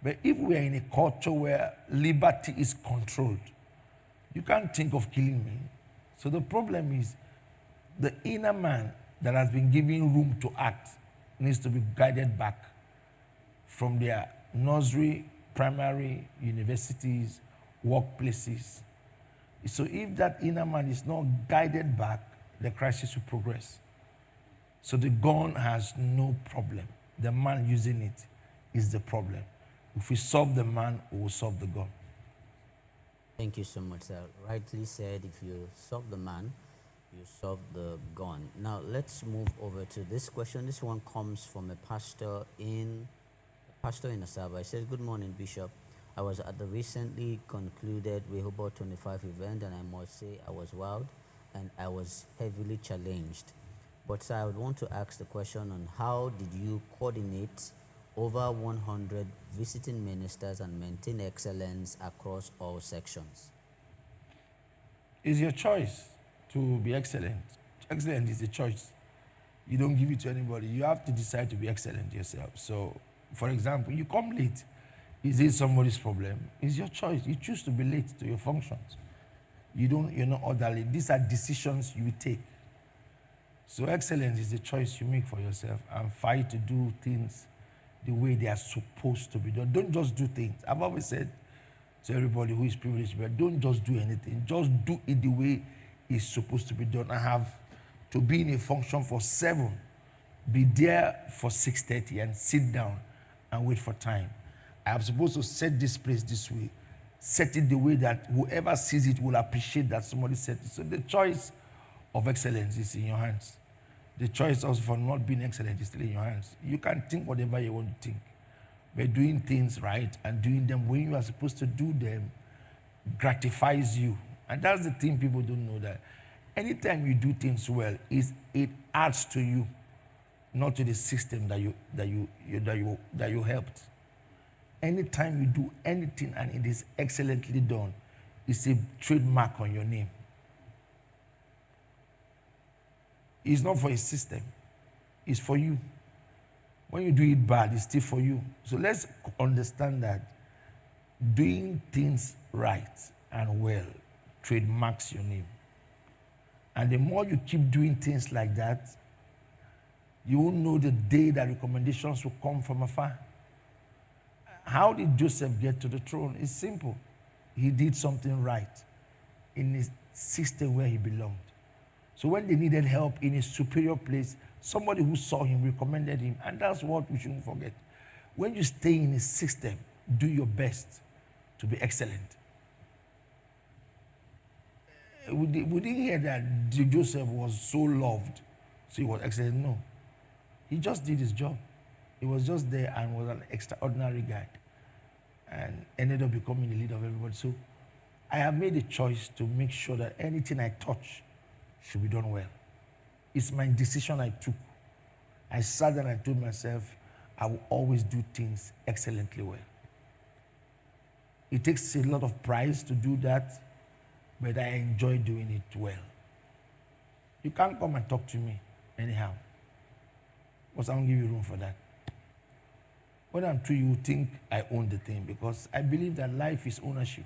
But if we are in a culture where liberty is controlled, you can't think of killing me. So the problem is the inner man that has been given room to act needs to be guided back from their nursery, primary, universities, workplaces. So if that inner man is not guided back, the crisis will progress. So the gun has no problem. The man using it is the problem. If we solve the man, we will solve the gun. Thank you so much, sir. Rightly said, if you solve the man, you solve the gun. Now, let's move over to this question. This one comes from a pastor in Asaba. He says, "Good morning, Bishop. I was at the recently concluded Rehoboth 25 event, and I must say I was wowed and I was heavily challenged. But sir, I would want to ask the question on how did you coordinate over 100 visiting ministers and maintain excellence across all sections?" It's your choice to be excellent. Excellent is a choice. You don't give it to anybody. You have to decide to be excellent yourself. So, for example, you come late. Is it somebody's problem? It's your choice. You choose to be late to your functions. You're not orderly. These are decisions you take. So excellence is a choice you make for yourself and fight to do things the way they are supposed to be done. Don't just do things. I've always said to everybody who is privileged, but don't just do anything. Just do it the way it's supposed to be done. I have to be in a function for 7, be there for 6:30 and sit down and wait for time. I'm supposed to set this place this way, set it the way that whoever sees it will appreciate that somebody set it. So the choice of excellence is in your hands. The choice also for not being excellent is still in your hands. You can think whatever you want to think, but doing things right and doing them when you are supposed to do them gratifies you. And that's the thing people don't know, that anytime you do things well, it adds to you, not to the system that you helped. Anytime you do anything and it is excellently done, it's a trademark on your name. It's not for a system, it's for you. When you do it bad, it's still for you. So let's understand that doing things right and well trademarks your name. And the more you keep doing things like that, you will know the day that recommendations will come from afar. How did Joseph get to the throne? It's simple. He did something right in his system where he belonged. So when they needed help in a superior place, somebody who saw him recommended him. And that's what we shouldn't forget. When you stay in a system, do your best to be excellent. We didn't hear that Joseph was so loved, so he was excellent. No. He just did his job. He was just there and was an extraordinary guy and ended up becoming the leader of everybody. So I have made a choice to make sure that anything I touch should be done well. It's my decision I took. I sat there and I told myself, I will always do things excellently well. It takes a lot of pride to do that, but I enjoy doing it well. You can't come and talk to me anyhow, because I won't give you room for that. When I'm through, you think I own the thing, because I believe that life is ownership.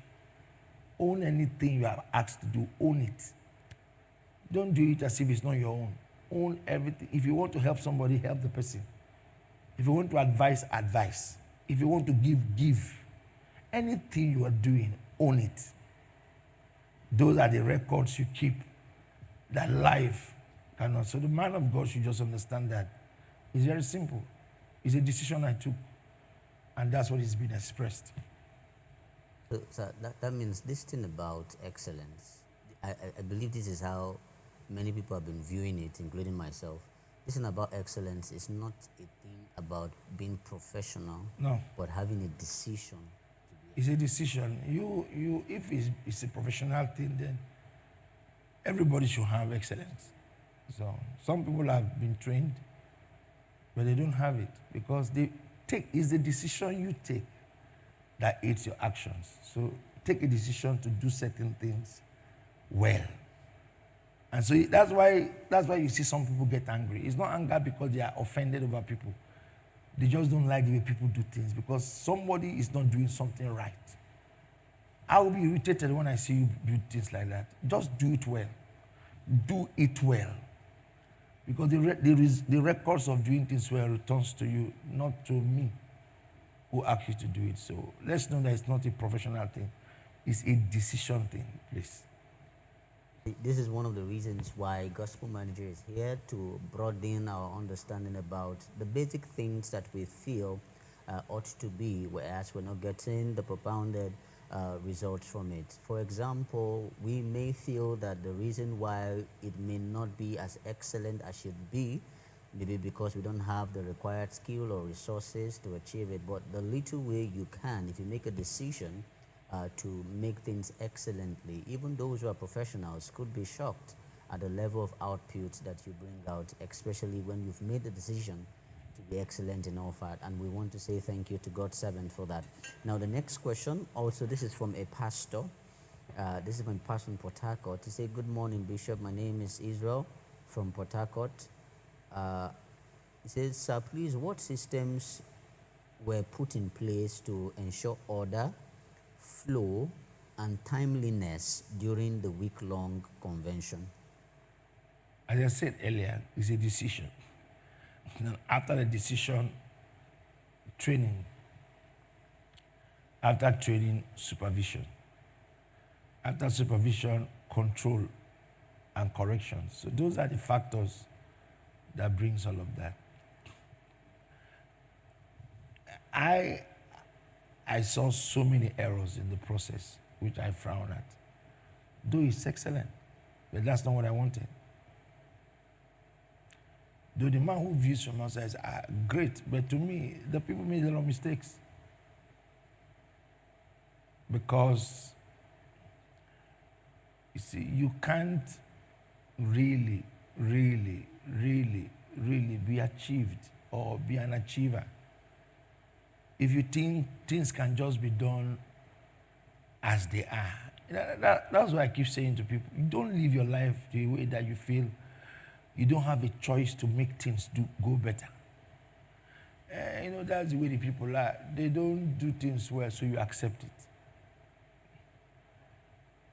Own anything you are asked to do, own it. Don't do it as if it's not your own. Own everything. If you want to help somebody, help the person. If you want to advise, advise. If you want to give, give. Anything you are doing, own it. Those are the records you keep that life cannot. So the man of God should just understand that. It's very simple. It's a decision I took, and that's what is being expressed. So that means this thing about excellence, I believe this is how many people have been viewing it, including myself. This thing about excellence is not a thing about being professional, No. but having a decision. It's a decision. If it's a professional thing, then everybody should have excellence. So some people have been trained, but they don't have it because it's the decision you take that aids your actions. So take a decision to do certain things well. And so that's why you see some people get angry. It's not anger because they are offended over people. They just don't like the way people do things because somebody is not doing something right. I will be irritated when I see you do things like that. Just do it well. Do it well. Because the records of doing things well returns to you, not to me who asked you to do it. So let's know that it's not a professional thing. It's a decision thing, please. This is one of the reasons why Gospel Manager is here to broaden our understanding about the basic things that we feel ought to be, whereas we're not getting the propounded results from it. For example, we may feel that the reason why it may not be as excellent as should be, maybe because we don't have the required skill or resources to achieve it, but the little way you can, if you make a decision to make things excellently, even those who are professionals could be shocked at the level of output that you bring out, especially when you've made the decision to be excellent in all fact. And we want to say thank you to God's servant for that. Now, the next question, also, this is from a pastor. This is from a pastor in Port Harcourt. To say, good morning, Bishop. My name is Israel from Port Harcourt. He says, sir, please, what systems were put in place to ensure order, flow, and timeliness during the week-long convention? As I said earlier, it's a decision. Then after the decision, training. After training, supervision. After supervision, control and correction. So those are the factors that brings all of that. I saw so many errors in the process, which I frown at. Though it's excellent, but that's not what I wanted. Though the man who views from outside is great, but to me, the people made a lot of mistakes. Because, you see, you can't really be achieved or be an achiever if you think things can just be done as they are. That's why I keep saying to people, you don't live your life the way that you feel you don't have a choice to make things go better. That's the way the people are. They don't do things well, so you accept it.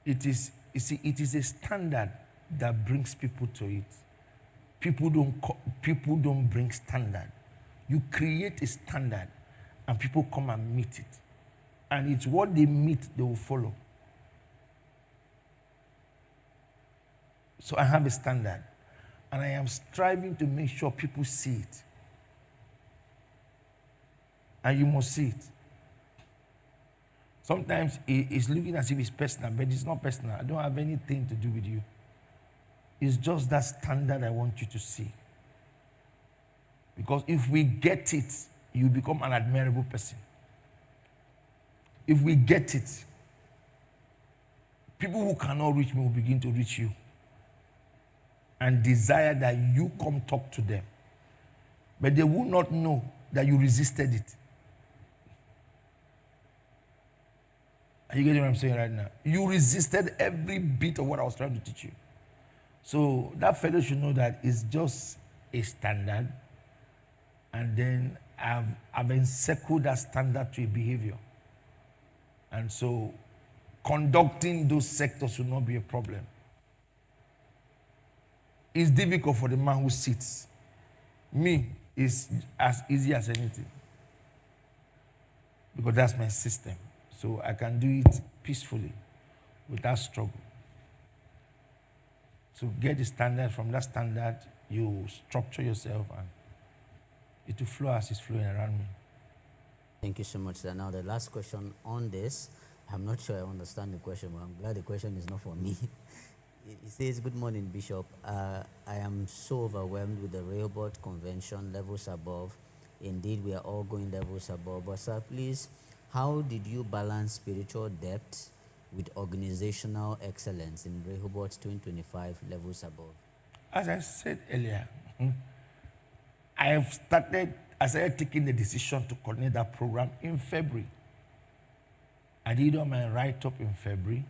It is a standard that brings people to it. People don't bring standard. You create a standard, and people come and meet it. And it's what they meet, they will follow. So I have a standard, and I am striving to make sure people see it. And you must see it. Sometimes it's looking as if it's personal, but it's not personal. I don't have anything to do with you. It's just that standard I want you to see. Because if we get it, you become an admirable person. If we get it, people who cannot reach me will begin to reach you and desire that you come talk to them. But they will not know that you resisted it. Are you getting what I'm saying right now? You resisted every bit of what I was trying to teach you. So that fellow should know that it's just a standard, and then I've encircled that standard to a behavior. And so conducting those sectors will not be a problem. It's difficult for the man who sits. Me, is as easy as anything. Because that's my system. So I can do it peacefully, without struggle. So get the standard. From that standard, you structure yourself, and it will flow as it's flowing around me. Thank you so much, sir. Now, the last question on this, I'm not sure I understand the question, but I'm glad the question is not for me. It says, good morning, Bishop. I am so overwhelmed with the Rehoboth Convention, levels above. Indeed, we are all going levels above. But, sir, please, how did you balance spiritual depth with organizational excellence in Rehoboth 2025 levels above? As I said earlier, I started taking the decision to coordinate that program in February. I did all my write-up in February.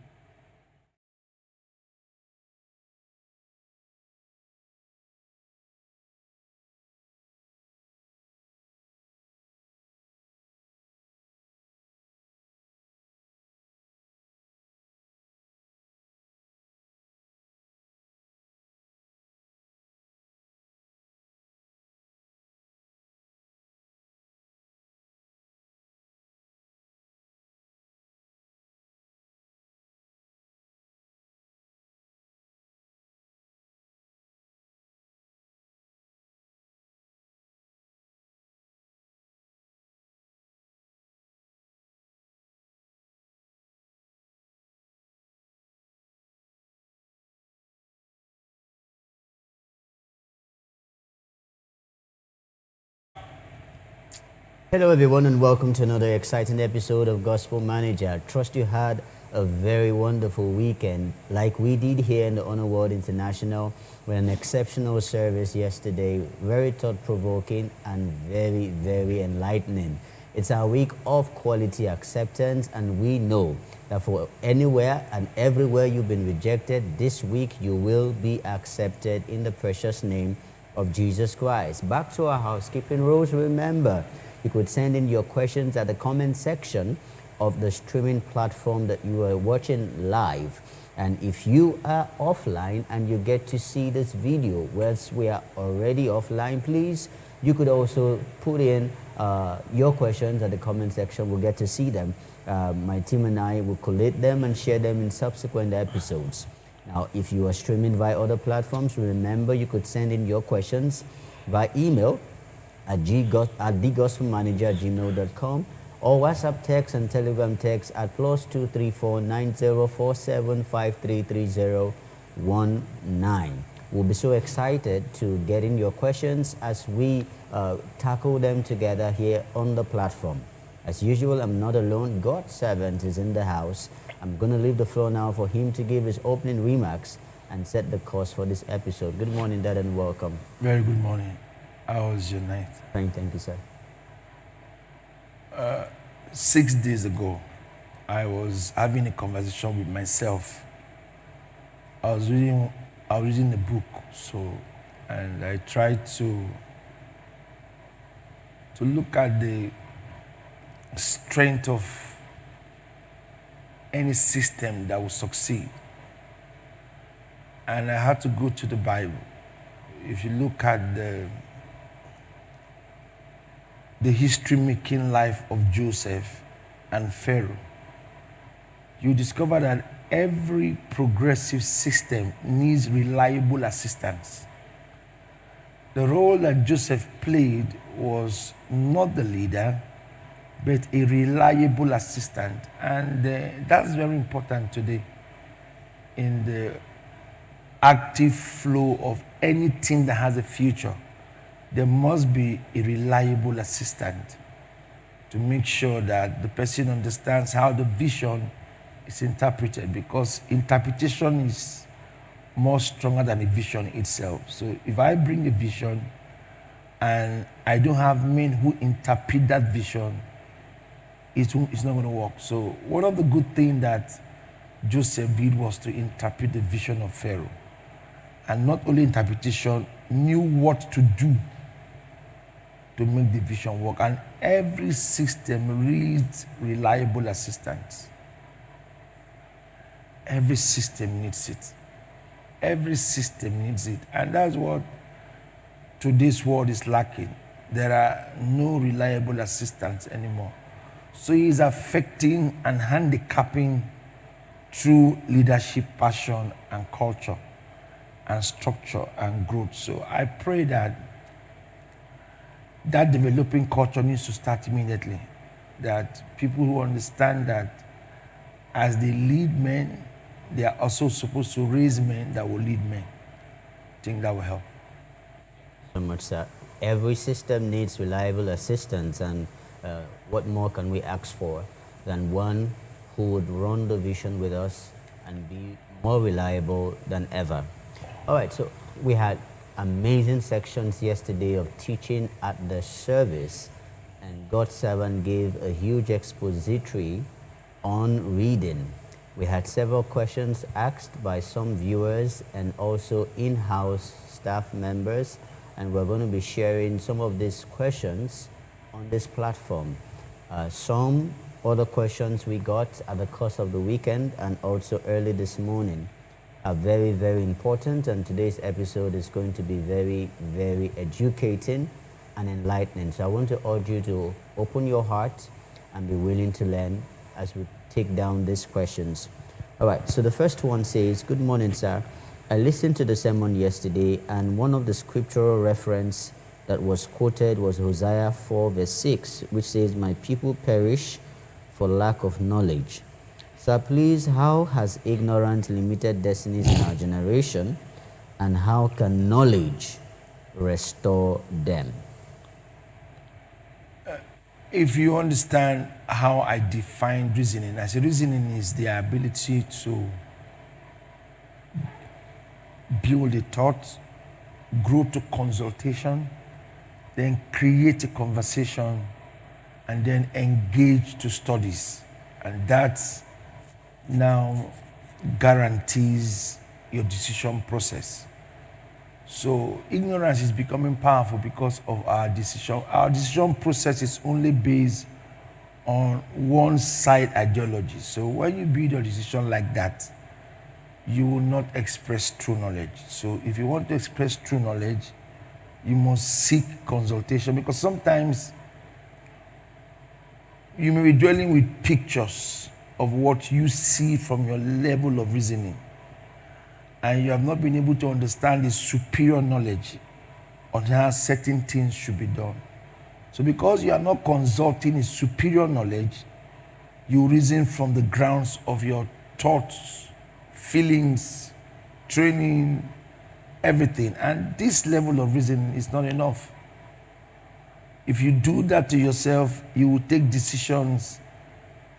Hello, everyone, and welcome to another exciting episode of Gospel Manager. I trust you had a very wonderful weekend, like we did here in the Honor World International, with an exceptional service yesterday, very thought-provoking and very, very enlightening. It's our week of quality acceptance, and we know that for anywhere and everywhere you've been rejected, this week you will be accepted in the precious name of Jesus Christ. Back to our housekeeping rules. Remember, you could send in your questions at the comment section of the streaming platform that you are watching live. And if you are offline and you get to see this video whilst we are already offline, please, you could also put in your questions at the comment section. We'll get to see them. My team and I will collate them and share them in subsequent episodes. Now, if you are streaming via other platforms, remember you could send in your questions by email at thegospelmanager@gmail.com or WhatsApp text and Telegram text at +234 9047 533019. We'll be so excited to get in your questions as we tackle them together here on the platform. As usual, I'm not alone. God's servant is in the house. I'm going to leave the floor now for him to give his opening remarks and set the course for this episode. Good morning, Dad, and welcome. Very good morning. How was your night? Thank you, sir. 6 days ago, I was having a conversation with myself. I was reading a book, and I tried to look at the strength of any system that will succeed. And I had to go to the Bible. If you look at the history-making life of Joseph and Pharaoh, you discover that every progressive system needs reliable assistance. The role that Joseph played was not the leader, but a reliable assistant. And that's very important today in the active flow of anything that has a future. There must be a reliable assistant to make sure that the person understands how the vision is interpreted, because interpretation is more stronger than a vision itself. So if I bring a vision and I don't have men who interpret that vision, it's not going to work. So one of the good things that Joseph did was to interpret the vision of Pharaoh. And not only interpretation, knew what to do to make the vision work. And every system needs reliable assistance. Every system needs it. Every system needs it. And that's what today's world is lacking. There are no reliable assistants anymore. So it is affecting and handicapping true leadership, passion, and culture, and structure, and growth. So I pray that developing culture needs to start immediately. That people who understand that as they lead men, they are also supposed to raise men that will lead men. I think that will help. So much, sir. Every system needs reliable assistance, and what more can we ask for than one who would run the vision with us and be more reliable than ever? All right, so we had amazing sections yesterday of teaching at the service, and God's servant gave a huge expository on reading. We had several questions asked by some viewers and also in-house staff members, and we're going to be sharing some of these questions on this platform. Some other questions we got at the course of the weekend and also early this morning are very, very important, and today's episode is going to be very, very educating and enlightening. So I want to urge you to open your heart and be willing to learn as we take down these questions. All right, so the first one says, "Good morning, sir. I listened to the sermon yesterday, and one of the scriptural reference that was quoted was Hosea 4 verse 6, which says, 'My people perish for lack of knowledge.' Sir, please, how has ignorance limited destinies in our generation, and how can knowledge restore them?" If you understand how I define reasoning, I say reasoning is the ability to build a thought, grow to consultation, then create a conversation, and then engage to studies. And that now guarantees your decision process. So ignorance is becoming powerful because of our decision. Our decision process is only based on one side ideology. So when you build your decision like that, you will not express true knowledge. So if you want to express true knowledge, you must seek consultation, because sometimes you may be dwelling with pictures of what you see from your level of reasoning, and you have not been able to understand the superior knowledge on how certain things should be done. So because you are not consulting a superior knowledge, you reason from the grounds of your thoughts, feelings, training, everything. And this level of reasoning is not enough. If you do that to yourself, you will take decisions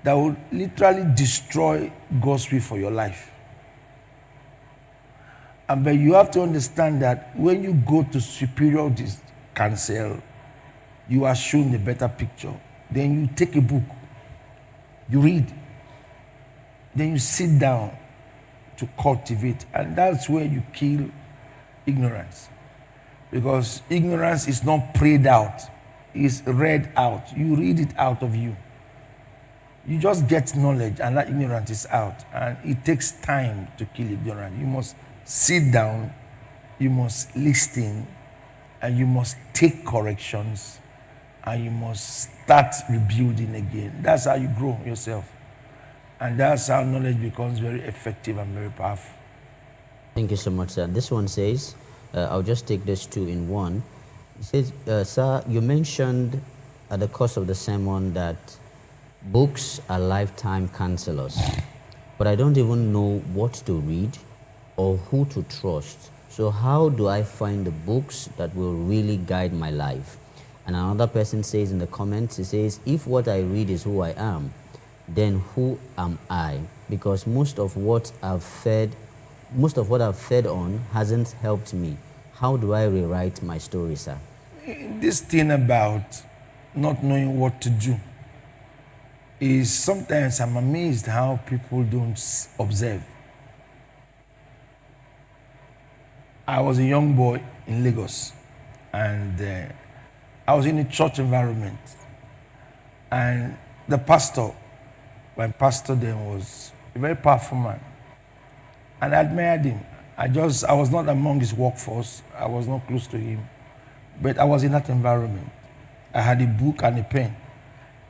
that will literally destroy God's will for your life. But you have to understand that when you go to superior counsel, you are shown a better picture. Then you take a book, you read, then you sit down to cultivate. And that's where you kill ignorance. Because ignorance is not prayed out, it's read out. You read it out of you. You just get knowledge and that ignorance is out. And it takes time to kill ignorance. You must sit down, you must listen, and you must take corrections, and you must start rebuilding again. That's how you grow yourself. And that's how knowledge becomes very effective and very powerful. Thank you so much, sir. This one says, I'll just take this two in one. It says, sir, you mentioned at the course of the sermon that books are lifetime counselors, but I don't even know what to read or who to trust. So how do I find the books that will really guide my life? And another person says in the comments, he says, if what I read is who I am, then who am I? Because most of what I've fed on hasn't helped me. How do I rewrite my story, sir? This thing about not knowing what to do is sometimes I'm amazed how people don't observe. I was a young boy in Lagos, and I was in a church environment. And the pastor, my pastor then, was a very powerful man. And I admired him. I was not among his workforce. I was not close to him. But I was in that environment. I had a book and a pen.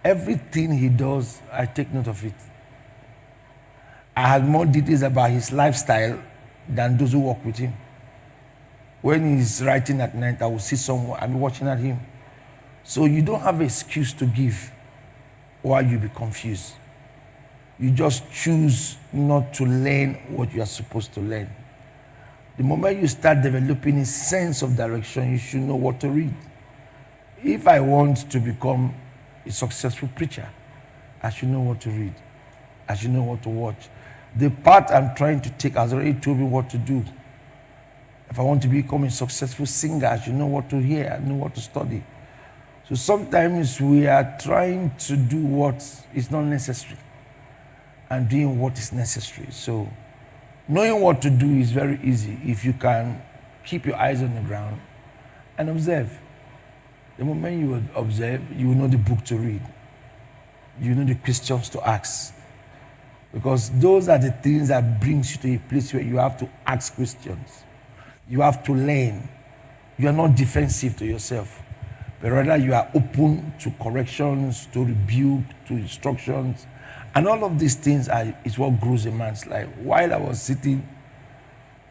Everything he does, I take note of it. I had more details about his lifestyle than those who work with him. When he's writing at night, I will see someone, I'm watching at him. So you don't have an excuse to give while you be confused. You just choose not to learn what you are supposed to learn. The moment you start developing a sense of direction, you should know what to read. If I want to become a successful preacher, I should know what to read. I should know what to watch. The path I'm trying to take has already told me what to do. If I want to become a successful singer, I should know what to hear, I know what to study. So sometimes we are trying to do what is not necessary and doing what is necessary. So knowing what to do is very easy if you can keep your eyes on the ground and observe. The moment you observe, you will know the book to read. You know the questions to ask. Because those are the things that brings you to a place where you have to ask questions. You have to learn. You are not defensive to yourself, but rather you are open to corrections, to rebuke, to instructions. And all of these things is what grows a man's life. While I was sitting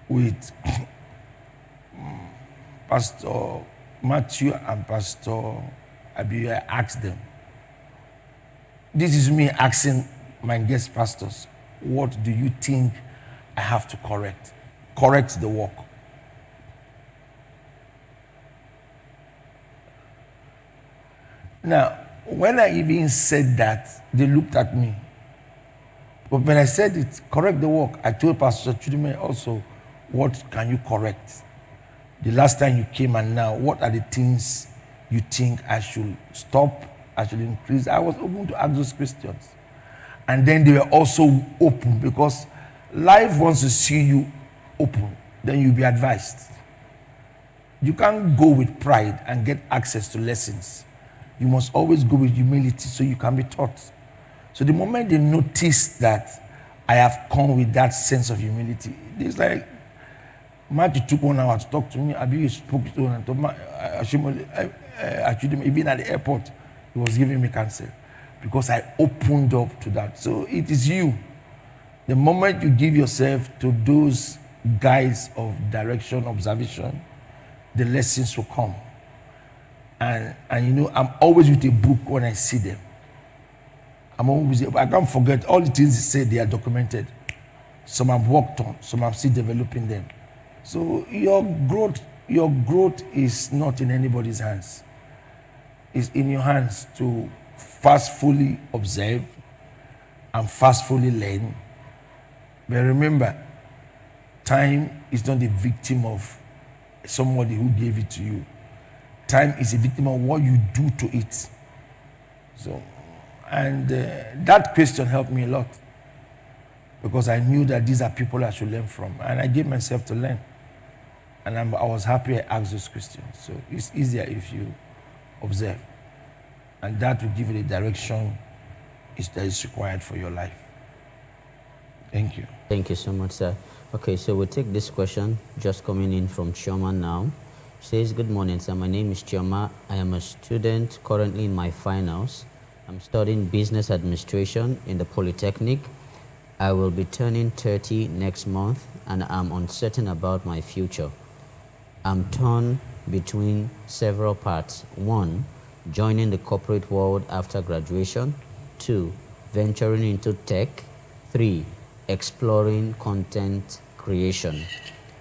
with Pastor Matthew and Pastor Abi, I asked them. This is me asking my guest pastors, what do you think I have to correct? Correct the work. Now, when I even said that, they looked at me. But when I said it, correct the work, I told Pastor Chudime also, what can you correct? The last time you came and now, what are the things you think I should stop, I should increase? I was open to ask those questions. And then they were also open because life wants to see you open. Then you'll be advised. You can't go with pride and get access to lessons. You must always go with humility so you can be taught. So the moment they notice that I have come with that sense of humility, it's like, Matthew took 1 hour to talk to me. Abi spoke to him and told me, even at the airport, he was giving me counsel because I opened up to that. So it is you. The moment you give yourself to those guides of direction, observation, the lessons will come. And you know, I'm always with a book when I see them. I can't forget all the things they say, they are documented. Some I've worked on, some I'm still developing them. So your growth is not in anybody's hands. It's in your hands to fastfully observe and fastfully learn. But remember, time is not the victim of somebody who gave it to you. Time is a victim of what you do to it. So, and that question helped me a lot because I knew that these are people I should learn from, and I gave myself to learn. And I was happy I asked those questions. So it's easier if you observe, and that will give you the direction that is required for your life. Thank you. Thank you so much, sir. Okay, so we'll take this question just coming in from Chioma now. Says, good morning, sir. My name is Chioma. I am a student currently in my finals. I'm studying business administration in the Polytechnic. I will be turning 30 next month and I'm uncertain about my future. I'm torn between several paths. 1, joining the corporate world after graduation. 2, venturing into tech. 3, exploring content creation.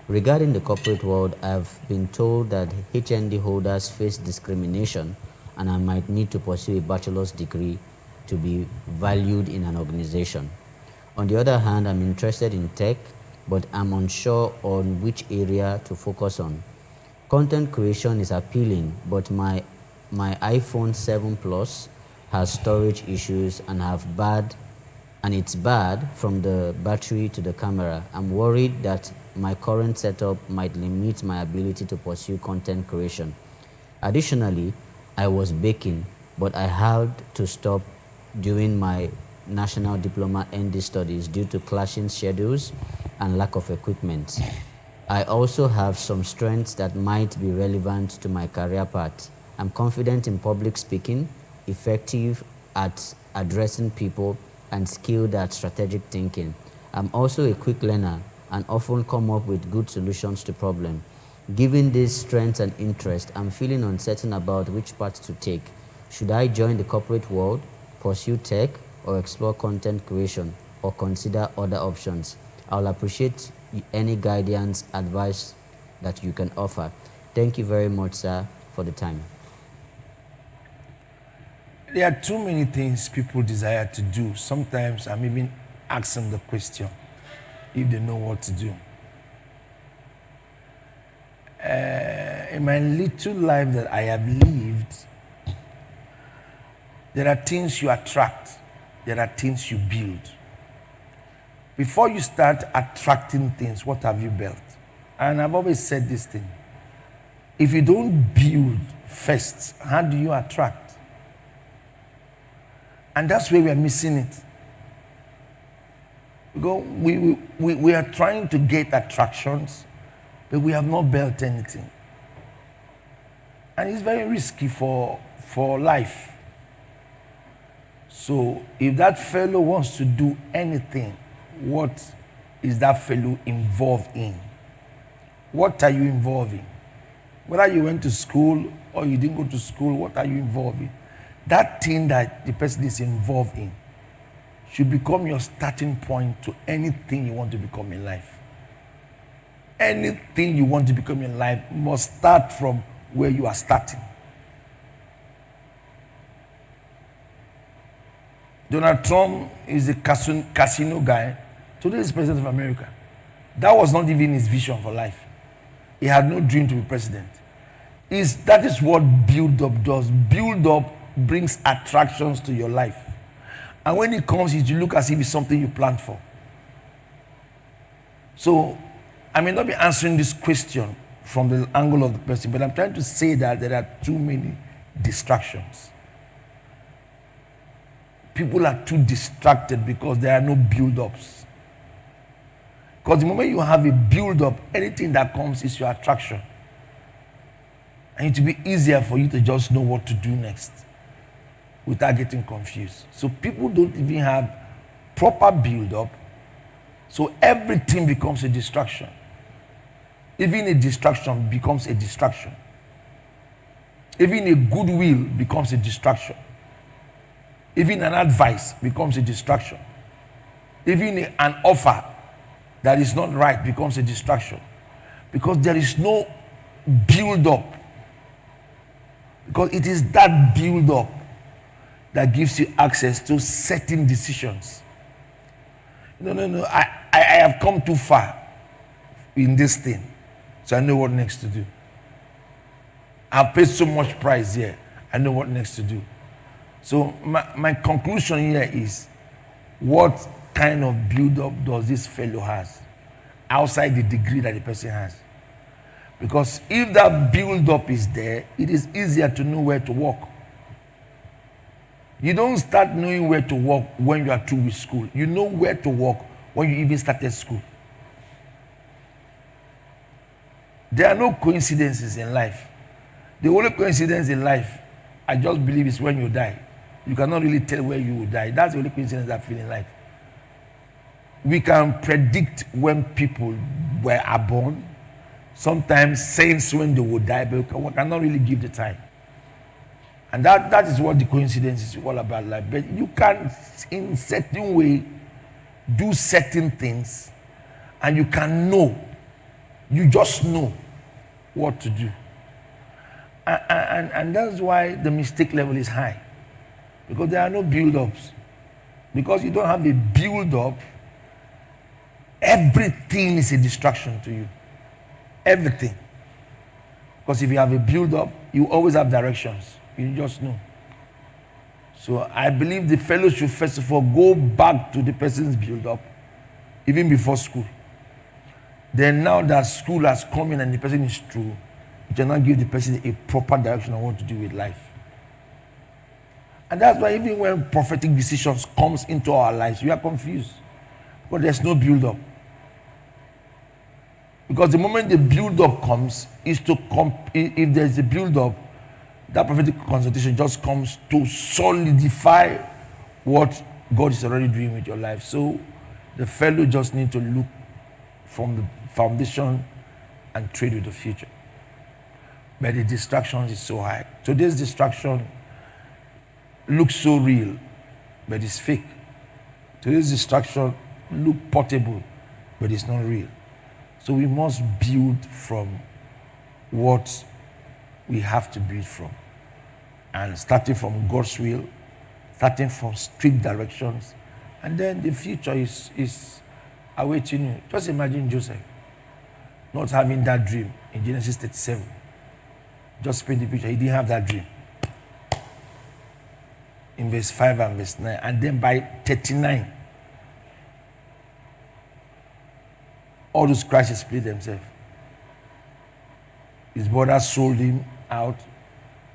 Regarding the corporate world, I've been told that HND holders face discrimination and I might need to pursue a bachelor's degree to be valued in an organization. On the other hand, I'm interested in tech, but I'm unsure on which area to focus on. Content creation is appealing, but my iPhone 7 Plus has storage issues and it's bad from the battery to the camera. I'm worried that my current setup might limit my ability to pursue content creation. Additionally, I was baking, but I had to stop during my National Diploma ND studies due to clashing schedules and lack of equipment. I also have some strengths that might be relevant to my career path. I'm confident in public speaking, effective at addressing people, and skilled at strategic thinking. I'm also a quick learner and often come up with good solutions to problems. Given these strengths and interests, I'm feeling uncertain about which path to take. Should I join the corporate world, pursue tech, or explore content creation, or consider other options? I'll appreciate any guidance, advice that you can offer. Thank you very much, sir, for the time. There are too many things people desire to do. Sometimes I'm even asking the question if they know what to do. In my little life that I have lived, there are things you attract, there are things you build. Before you start attracting things, what have you built? And I've always said this thing. If you don't build first, how do you attract? And that's where we are missing it. Because we are trying to get attractions, but we have not built anything. And it's very risky for life. So if that fellow wants to do anything, what is that fellow involved in? What are you involved in? Whether you went to school or you didn't go to school, what are you involved in? That thing that the person is involved in should become your starting point to anything you want to become in life. Anything you want to become in life must start from where you are starting. Donald Trump is a casino guy. Today he's president of America. That was not even his vision for life. He had no dream to be president. That is what build-up does. Build-up brings attractions to your life. And when it comes, you look as if it's something you planned for. So, I may not be answering this question from the angle of the person, but I'm trying to say that there are too many distractions. People are too distracted because there are no build-ups. Because the moment you have a build-up, anything that comes is your attraction. And it will be easier for you to just know what to do next without getting confused. So people don't even have proper build-up. So everything becomes a distraction. Even a distraction becomes a distraction. Even a goodwill becomes a distraction. Even an advice becomes a distraction. Even an offer that is not right becomes a distraction. Because there is no build-up. Because it is that build-up that gives you access to certain decisions. No. I have come too far in this thing, so I know what next to do. I've paid so much price here, I know what next to do. So my conclusion here is, what kind of build-up does this fellow has outside the degree that the person has? Because if that build-up is there, it is easier to know where to walk. You don't start knowing where to walk when you are through with school. You know where to walk when you even started school. There are no coincidences in life. The only coincidence in life, I just believe, is when you die. You cannot really tell where you will die. That's the only coincidence I feel in life. We can predict when people are born, sometimes sense when they will die, but we cannot really give the time. And that is what the coincidence is all about life. But you can, in certain way, do certain things, and you can know. You just know what to do. And that's why the mistake level is high. Because there are no build-ups. Because you don't have a build-up, everything is a distraction to you. Everything. Because if you have a build-up, you always have directions. You just know. So I believe the fellow should first of all go back to the person's build-up, even before school. Then now that school has come in and the person is through, you cannot give the person a proper direction on what to do with life. And that's why even when prophetic decisions comes into our lives, we are confused. But there's no build-up. Because the moment the build-up comes, is to if there's a build-up, that prophetic consultation just comes to solidify what God is already doing with your life. So the fellow just needs to look from the foundation and trade with the future. But the distraction is so high. Today's distraction looks so real, but it's fake. Today's distraction looks portable, but it's not real. So we must build from what we have to build from. And starting from God's will, starting from strict directions, and then the future is awaiting you. Just imagine Joseph not having that dream in Genesis 37. Just paint the picture. He didn't have that dream. In verse 5 and verse 9. And then by 39, all those crises played themselves. His brothers sold him out.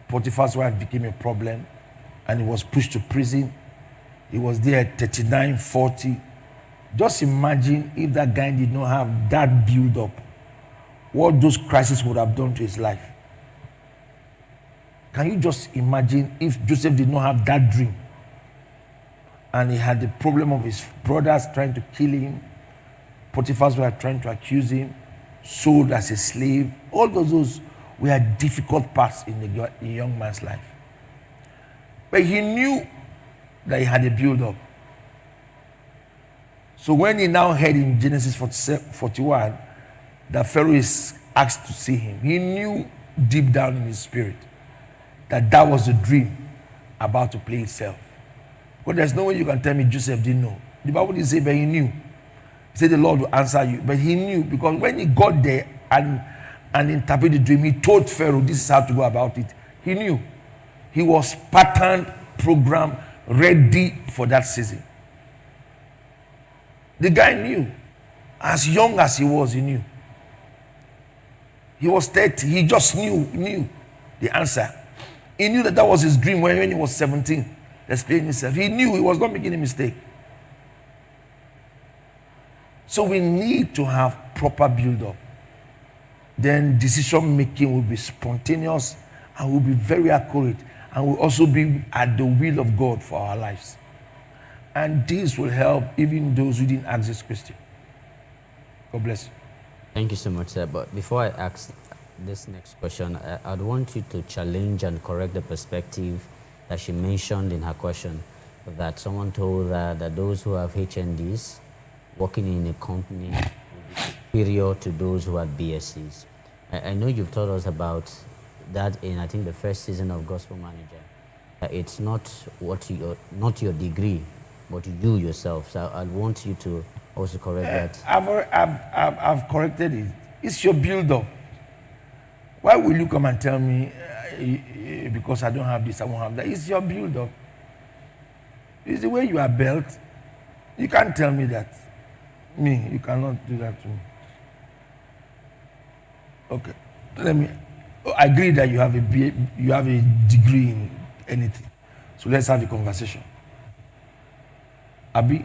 Potiphar's wife became a problem, and he was pushed to prison. He was there at 39, 40. Just imagine if that guy did not have that build-up, what those crises would have done to his life. Can you just imagine if Joseph did not have that dream, and he had the problem of his brothers trying to kill him, Potiphar's wife trying to accuse him, sold as a slave. All those were difficult parts in the young man's life. But he knew that he had a build-up. So when he now heard in Genesis 41 that Pharaoh is asked to see him, he knew deep down in his spirit that that was a dream about to play itself. But there's no way you can tell me Joseph didn't know. The Bible didn't say, but he knew. He said the Lord will answer you. But he knew, because when he got there and interpreted the dream, he told Pharaoh, this is how to go about it. He knew. He was patterned, programmed, ready for that season. The guy knew. As young as he was, he knew. He was 30. He just knew the answer. He knew that was his dream when he was 17. Explaining himself. He knew he was not making a mistake. So we need to have proper build-up. Then decision making will be spontaneous and will be very accurate, and will also be at the will of God for our lives. And this will help even those who didn't ask this question. God bless you. Thank you so much, sir. But before I ask this next question, I'd want you to challenge and correct the perspective that she mentioned in her question, that someone told her that those who have HNDs working in a company will be superior to those who have BScs. I know you've told us about that in, I think, the first season of Gospel Manager. It's not not your degree, but you yourself. So I want you to also correct that. I've corrected it. It's your build-up. Why will you come and tell me because I don't have this, I won't have that? It's your build-up. It's the way you are built. You can't tell me that. Me, you cannot do that to me. Okay, I agree that you have a degree in anything. So let's have a conversation. Abi,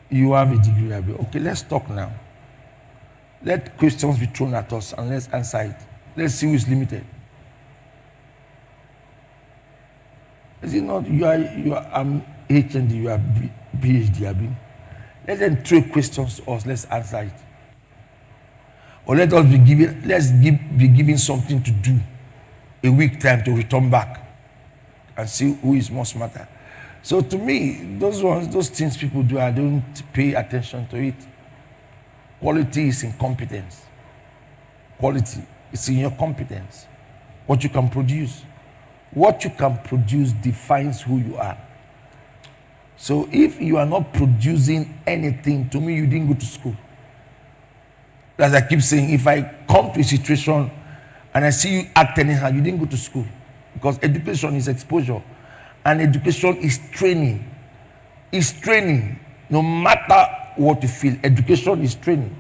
you have a degree, Abi. Okay, let's talk now. Let questions be thrown at us and let's answer it. Let's see who is limited. Is it not you are HND, you are PhD, Abi? Let them throw questions to us, let's answer it. Or let us be given something to do, a week time to return back and see who is more smarter. So to me, those things people do, I don't pay attention to it. Quality is in competence. Quality is in your competence. What you can produce. What you can produce defines who you are. So if you are not producing anything, to me, you didn't go to school. As I keep saying, if I come to a situation and I see you act anyhow, you didn't go to school. Because education is exposure. And education is training. It's training. No matter what you feel, education is training.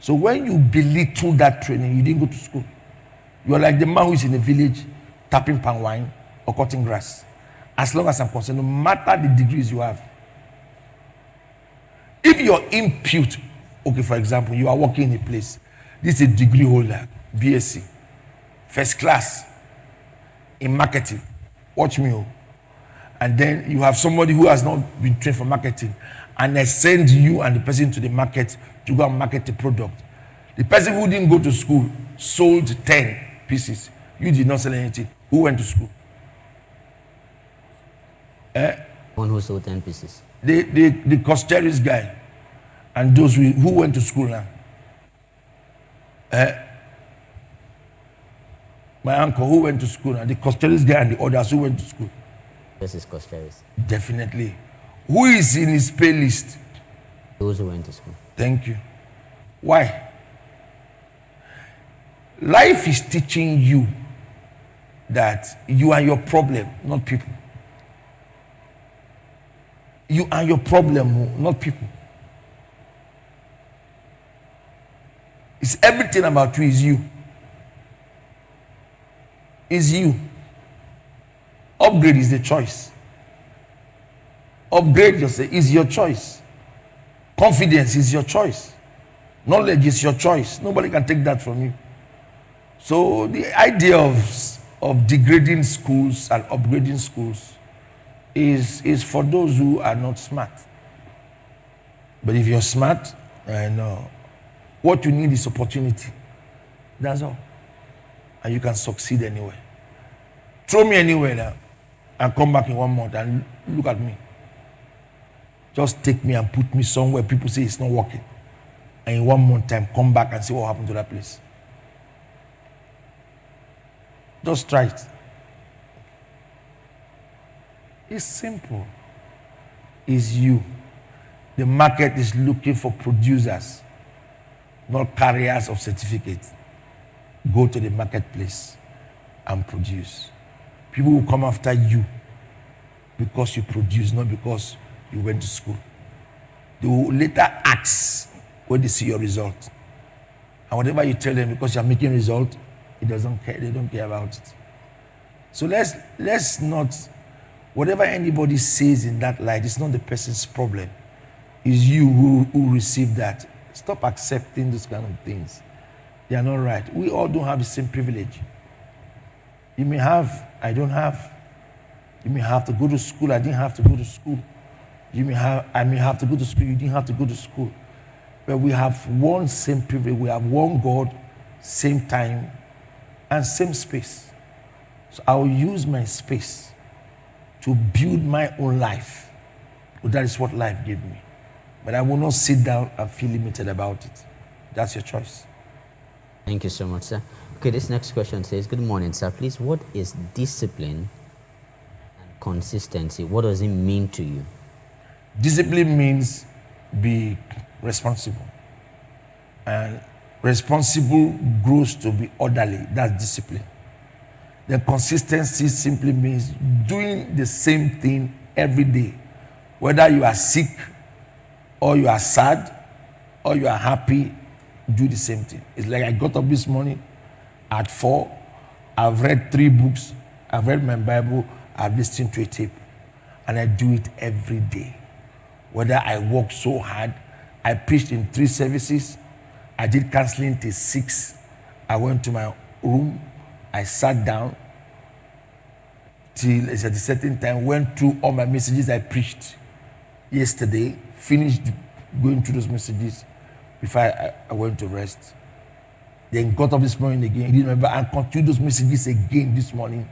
So when you belittle that training, you didn't go to school. You are like the man who is in the village tapping palm wine or cutting grass. As long as I'm concerned, no matter the degrees you have. If you're impute, okay, for example, you are working in a place. This is a degree holder, BSc, first class in marketing. Watch me. Oh. And then you have somebody who has not been trained for marketing, and they send you and the person to the market to go and market the product. The person who didn't go to school sold 10 pieces. You did not sell anything. Who went to school? One who sold 10 pieces. The Costeris guy and those who went to school now. My uncle who went to school now, the Costeris guy and the others who went to school. This is Costeris. Definitely. Who is in his pay list? Those who went to school. Thank you. Why? Life is teaching you that you are your problem, not people. You are your problem, not people. It's everything about you is you. Is you. Upgrade is the choice. Upgrade yourself is your choice. Confidence is your choice. Knowledge is your choice. Nobody can take that from you. So the idea of degrading schools and upgrading schools is for those who are not smart. But if you're smart, I know. What you need is opportunity. That's all. And you can succeed anywhere. Throw me anywhere now and come back in 1 month and look at me. Just take me and put me somewhere people say it's not working. And in 1 month time, come back and see what happened to that place. Just try it. It's simple. is you. The market is looking for producers, not carriers of certificates. Go to the marketplace and produce. People will come after you because you produce, not because you went to school. They will later ask when they see your result. And whatever you tell them, because you're making result, it doesn't care. They don't care about it. So let's not, whatever anybody says in that light, it's not the person's problem. It's you who received that. Stop accepting those kind of things. They are not right. We all don't have the same privilege. You may have, I don't have. You may have to go to school, I didn't have to go to school. I may have to go to school, you didn't have to go to school. But we have one same privilege, we have one God, same time, and same space. So I will use my space to build my own life. Because that is what life gave me. But I will not sit down and feel limited about it. That's your choice. Thank you so much, sir. Okay, this next question says, good morning, sir. Please, what is discipline and consistency? What does it mean to you? Discipline means be responsible. And responsible grows to be orderly. That's discipline. Then consistency simply means doing the same thing every day. Whether you are sick, or you are sad, or you are happy, do the same thing. It's like I got up this morning at 4, I've read 3 books, I've read my Bible, I've listened to a tape, and I do it every day. Whether I work so hard, I preached in 3 services, I did counseling till 6, I went to my room, I sat down till at a certain time, went through all my messages I preached yesterday, finished going through those messages before I went to rest. Then got up this morning again, didn't remember, and continued those messages again this morning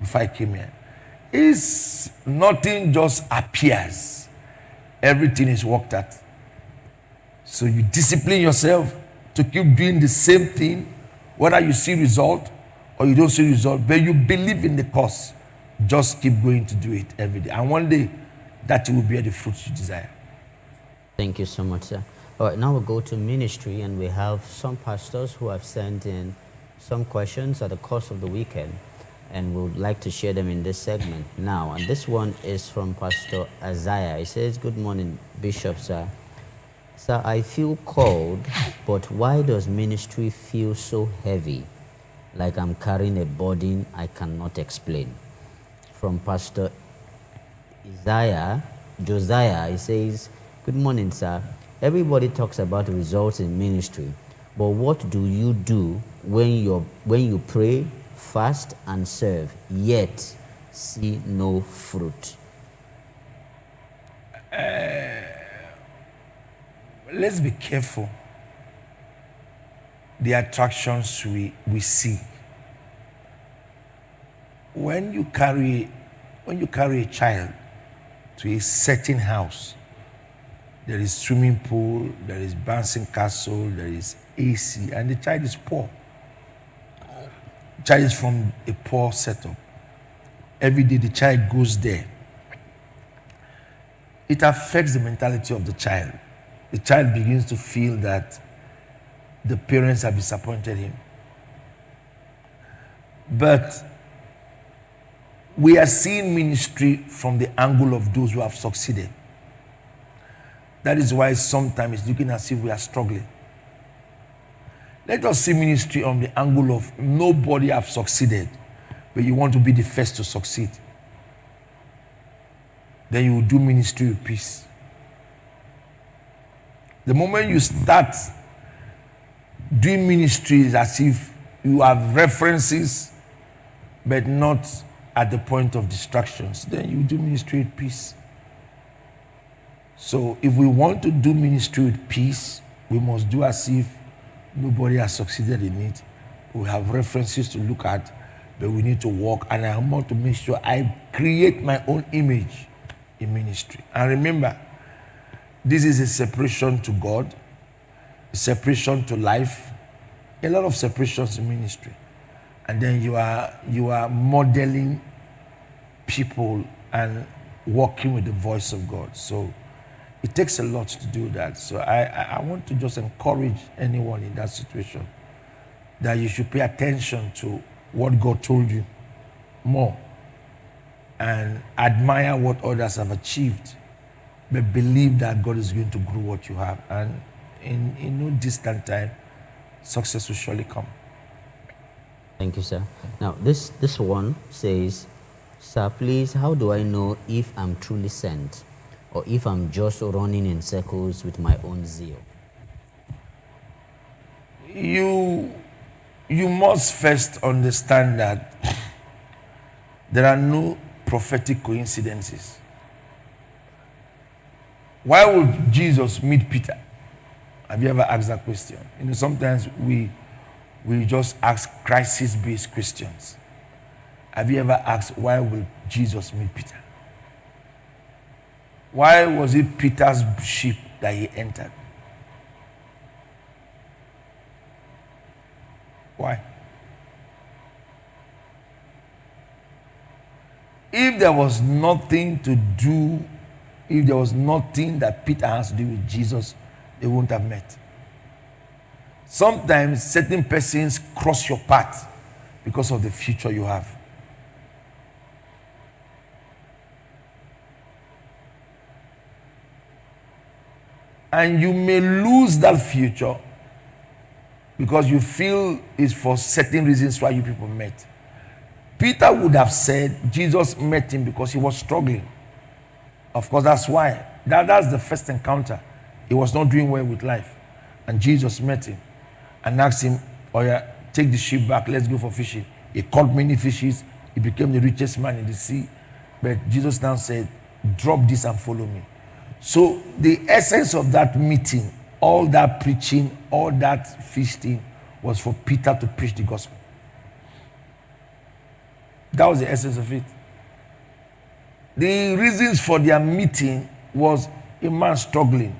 before I came here. It's nothing just appears. Everything is worked at. So you discipline yourself to keep doing the same thing, whether you see result or you don't see result, but you believe in the cause. Just keep going to do it every day. And one day, that will bear the fruits you desire. Thank you so much, sir. All right, now we'll go to ministry, and we have some pastors who have sent in some questions at the course of the weekend, and we would like to share them in this segment now. And this one is from Pastor Isaiah. He says, good morning, Bishop, sir. Sir, I feel called, but why does ministry feel so heavy? Like I'm carrying a burden I cannot explain. From Pastor Josiah, he says, good morning, sir. Everybody talks about results in ministry, but what do you do when you pray, fast, and serve, yet see no fruit? Let's be careful the attractions we see. When you carry a child to a certain house, there is swimming pool, there is bouncing castle, there is AC, and the child is poor. The child is from a poor setup. Every day the child goes there. It affects the mentality of the child. The child begins to feel that the parents have disappointed him. But we are seeing ministry from the angle of those who have succeeded. That is why sometimes it's looking as if we are struggling. Let us see ministry on the angle of nobody have succeeded, but you want to be the first to succeed. Then you will do ministry with peace. The moment you start doing ministry as if you have references, but not at the point of distractions, then you do ministry with peace. So if we want to do ministry with peace, we must do as if nobody has succeeded in it. We have references to look at, but we need to work, and I want to make sure I create my own image in ministry. And remember, this is a separation to God, a separation to life, a lot of separations in ministry. And then you are modeling people and walking with the voice of God. So it takes a lot to do that. So I want to just encourage anyone in that situation that you should pay attention to what God told you more and admire what others have achieved, but believe that God is going to grow what you have. And in no distant time, success will surely come. Thank you, sir. Now, this one says, sir, please, how do I know if I'm truly sent or if I'm just running in circles with my own zeal? You must first understand that there are no prophetic coincidences. Why would Jesus meet Peter? Have you ever asked that question? Sometimes we just ask crisis-based questions. Have you ever asked, why will Jesus meet Peter? Why was it Peter's ship that he entered? Why? If there was nothing to do, if there was nothing that Peter has to do with Jesus, they wouldn't have met. Sometimes certain persons cross your path because of the future you have. And you may lose that future because you feel it's for certain reasons why you people met. Peter would have said Jesus met him because he was struggling. Of course, that's why. That's the first encounter. He was not doing well with life. And Jesus met him and asked him, oh yeah, take the ship back, let's go for fishing. He caught many fishes. He became the richest man in the sea. But Jesus now said, drop this and follow me. So the essence of that meeting, all that preaching, all that feasting was for Peter to preach the gospel. That was the essence of it. The reasons for their meeting was a man struggling,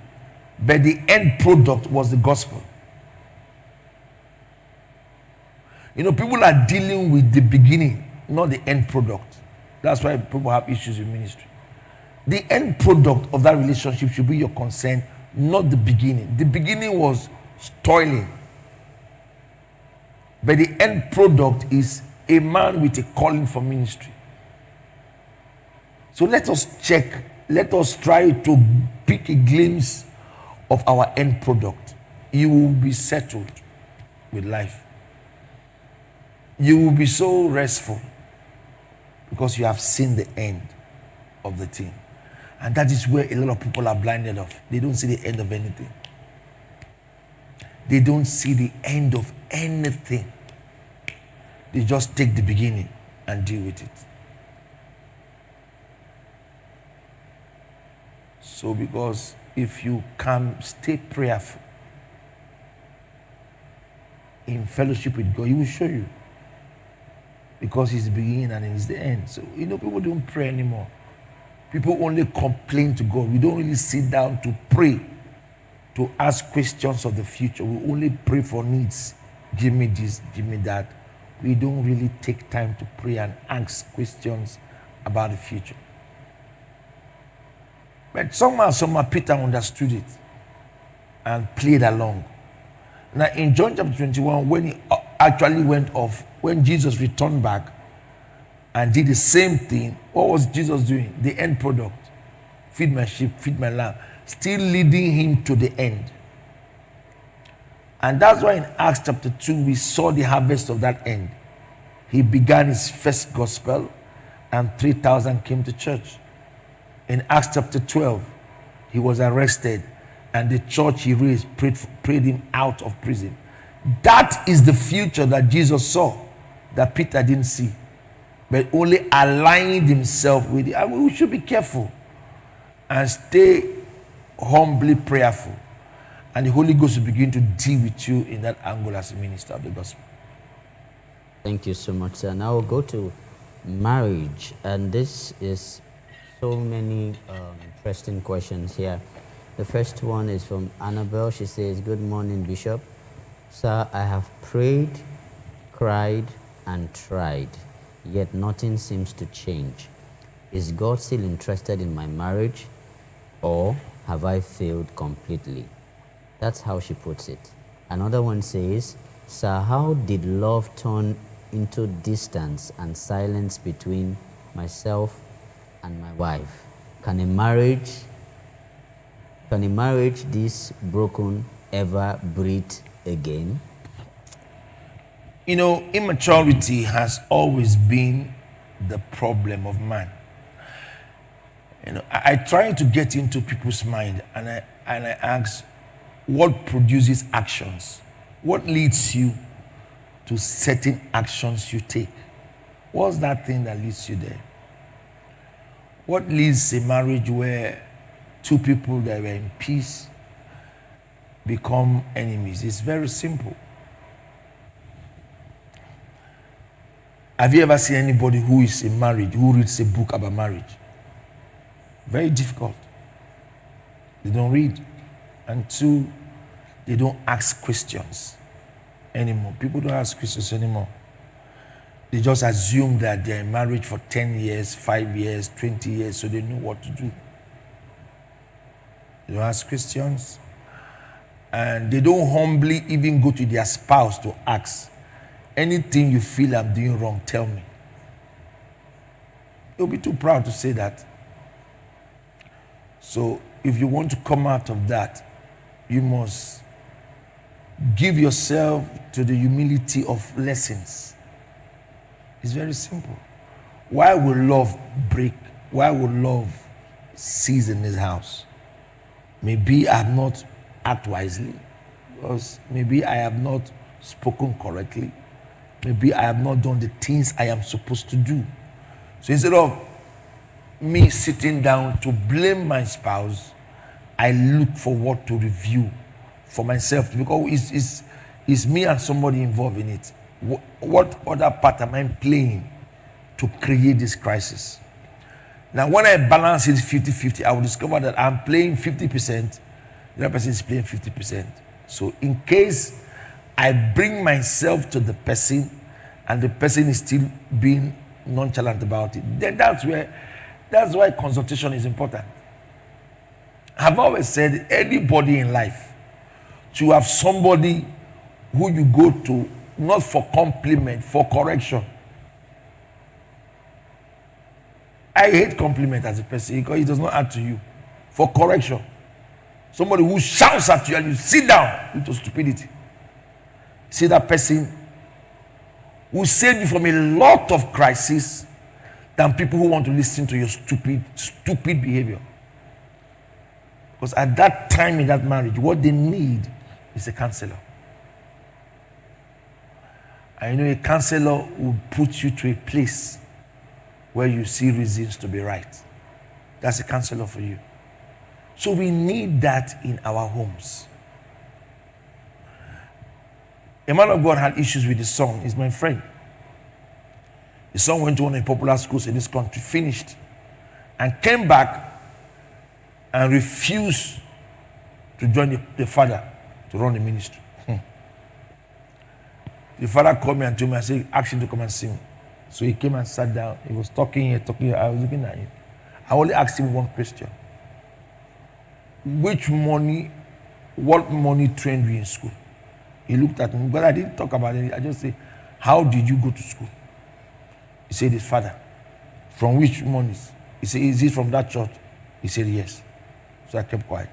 but the end product was the gospel. People are dealing with the beginning, not the end product. That's why people have issues with ministry. The end product of that relationship should be your concern, not the beginning. The beginning was toiling, but the end product is a man with a calling for ministry. So let us check, let us try to pick a glimpse of our end product. You will be settled with life. You will be so restful because you have seen the end of the thing. And that is where a lot of people are blinded of. They don't see the end of anything. They don't see the end of anything. They just take the beginning and deal with it. So because if you can stay prayerful in fellowship with God, He will show you. Because He's the beginning and He's the end. So, people don't pray anymore. People only complain to God. We don't really sit down to pray, to ask questions of the future. We only pray for needs. Give me this, give me that. We don't really take time to pray and ask questions about the future. But somehow Peter understood it and played along. Now in John chapter 21, when he actually went off, when Jesus returned back and did the same thing, what was Jesus doing? The end product. Feed my sheep, feed my lamb. Still leading him to the end. And that's why in Acts chapter 2, we saw the harvest of that end. He began his first gospel and 3,000 came to church. In Acts chapter 12, he was arrested and the church he raised prayed him out of prison. That is the future that Jesus saw, that Peter didn't see, but only aligned himself with it. I mean, we should be careful and stay humbly prayerful. And the Holy Ghost will begin to deal with you in that angle as a minister of the gospel. Thank you so much, sir. Now we'll go to marriage. And this is so many interesting questions here. The first one is from Annabelle. She says, good morning, Bishop. Sir, I have prayed, cried, and tried, yet nothing seems to change. Is God still interested in my marriage, or have I failed completely? That's how she puts it. Another one says, Sir, how did love turn into distance and silence between myself and my wife? Can a marriage this broken ever breathe again? You know, immaturity has always been the problem of man. You know, I try to get into people's mind, and I ask, what produces actions? What leads you to certain actions you take? What's that thing that leads you there? What leads a marriage where two people that were in peace become enemies? It's very simple. Have you ever seen anybody who is in marriage, who reads a book about marriage? Very difficult. They don't read. And two, they don't ask questions anymore. People don't ask questions anymore. They just assume that they're in marriage for 10 years, 5 years, 20 years, so they know what to do. They don't ask questions. And they don't humbly even go to their spouse to ask, anything you feel I'm doing wrong, tell me. You'll be too proud to say that. So if you want to come out of that, you must give yourself to the humility of lessons. It's very simple. Why will love break? Why will love cease in this house? Maybe I have not acted wisely, because maybe I have not spoken correctly. Maybe I have not done the things I am supposed to do. So instead of me sitting down to blame my spouse, I look for what to review for myself, because it's me and somebody involved in it. What other part am I playing to create this crisis? Now, when I balance it 50-50, I will discover that I'm playing 50%, the other person is playing 50%. So in case I bring myself to the person and the person is still being nonchalant about it, then that's why consultation is important. I've always said, anybody in life, to have somebody who you go to, not for compliment, for correction. I hate compliment as a person because it does not add to you. For correction. Somebody who shouts at you and you sit down into stupidity. See that person will save you from a lot of crises than people who want to listen to your stupid behavior. Because at that time in that marriage, what they need is a counselor. And you know, a counselor will put you to a place where you see reasons to be right. That's a counselor for you. So we need that in our homes. A man of God had issues with his son. He's my friend. His son went to one of the popular schools in this country, finished, and came back and refused to join the father to run the ministry. The father called me and told me, I said, ask him to come and sing. So he came and sat down. He was talking here. I was looking at him. I only asked him one question. What money trained you in school? He looked at me, but I didn't talk about it. I just said, how did you go to school? He said, his father. From which monies? He said, is it from that church? He said, yes. So I kept quiet.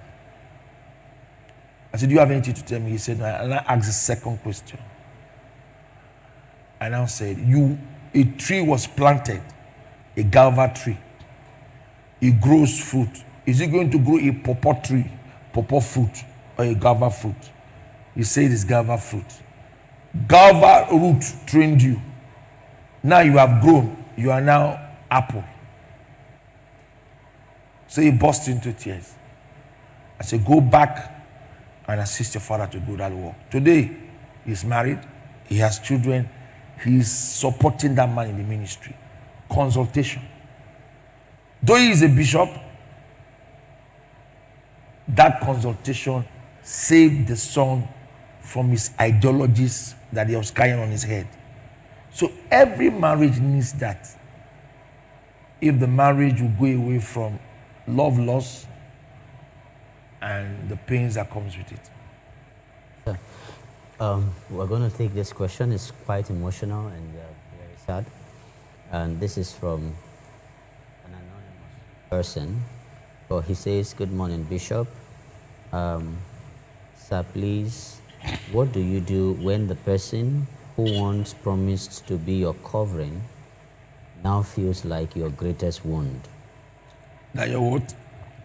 I said, do you have anything to tell me? He said, no. And I asked the second question. I now said, a tree was planted, a guava tree. It grows fruit. Is it going to grow a pawpaw tree, pawpaw fruit, or a guava fruit? He said it's guava fruit. Guava root trained you. Now you have grown. You are now apple. So he burst into tears. I said, go back and assist your father to do that work. Today, he's married. He has children. He's supporting that man in the ministry. Consultation. Though he is a bishop, that consultation saved the son from his ideologies that he was carrying on his head. So every marriage needs that. if the marriage will go away from love loss and the pains that comes with it. We're going to take this question. It's quite emotional and very sad. And this is from an anonymous person. But he says, "Good morning, Bishop. Sir, please, what do you do when the person who once promised to be your covering now feels like your greatest wound?" That your what?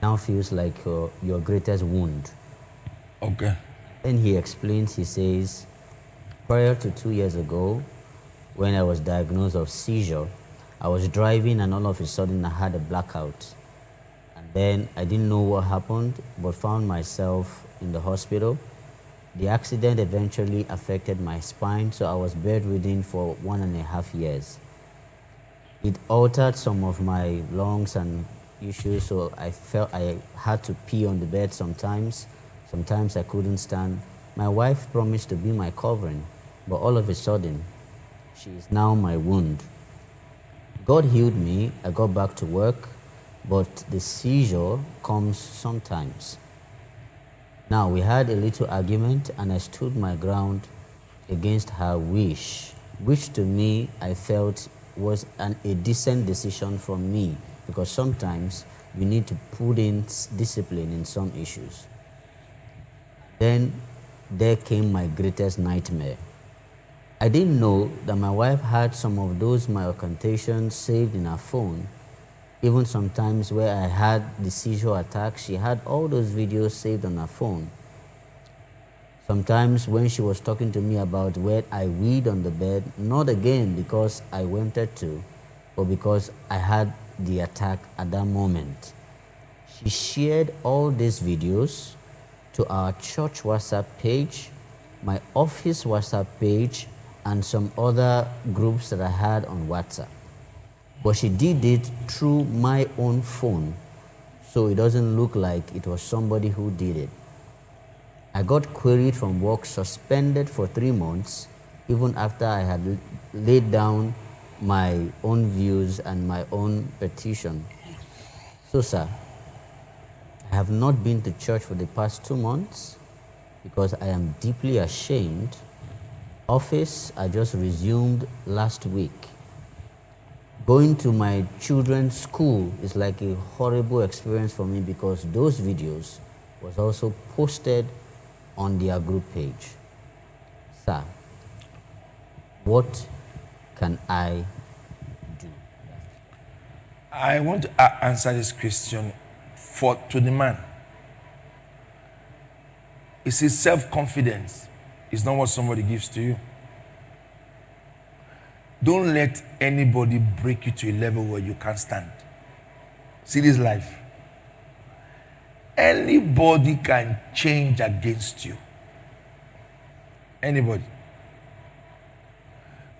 Now feels like your greatest wound. Okay. Then he explains, he says, "Prior to 2 years ago, when I was diagnosed of seizure, I was driving and all of a sudden I had a blackout. And then I didn't know what happened, but found myself in the hospital. The accident eventually affected my spine, so I was bedridden for 1.5 years. It altered some of my lungs and issues, so I felt I had to pee on the bed sometimes. Sometimes I couldn't stand. My wife promised to be my covering, but all of a sudden, she is now my wound. God healed me, I got back to work, but the seizure comes sometimes. Now, we had a little argument and I stood my ground against her wish, which to me I felt was a decent decision from me, because sometimes you need to put in discipline in some issues. Then there came my greatest nightmare. I didn't know that my wife had some of those myocantations saved in her phone. Even sometimes where I had the seizure attack, she had all those videos saved on her phone. Sometimes when she was talking to me about where I weed on the bed, not again because I wanted to, but because I had the attack at that moment. She shared all these videos to our church WhatsApp page, my office WhatsApp page, and some other groups that I had on WhatsApp. But she did it through my own phone, so it doesn't look like it was somebody who did it. I got queried from work, suspended for 3 months, even after I had laid down my own views and my own petition. So, sir, I have not been to church for the past 2 months because I am deeply ashamed. Office, I just resumed last week. Going to my children's school is like a horrible experience for me because those videos was also posted on their group page. Sir, what can I do? I want to answer this question to the man. It says self-confidence is not what somebody gives to you. Don't let anybody break you to a level where you can't stand. See this life. Anybody can change against you. Anybody.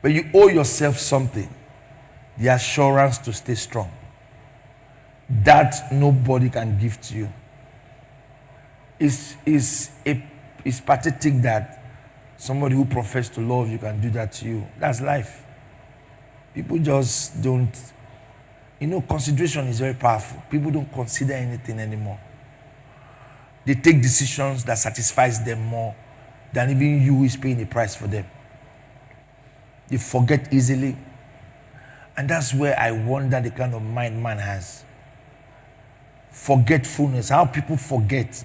But you owe yourself something. The assurance to stay strong. That nobody can give to you. It's pathetic that somebody who professes to love you can do that to you. That's life. People just don't, consideration is very powerful. People don't consider anything anymore. They take decisions that satisfies them more than even you who is paying the price for them. They forget easily. And that's where I wonder the kind of mind man has. Forgetfulness, how people forget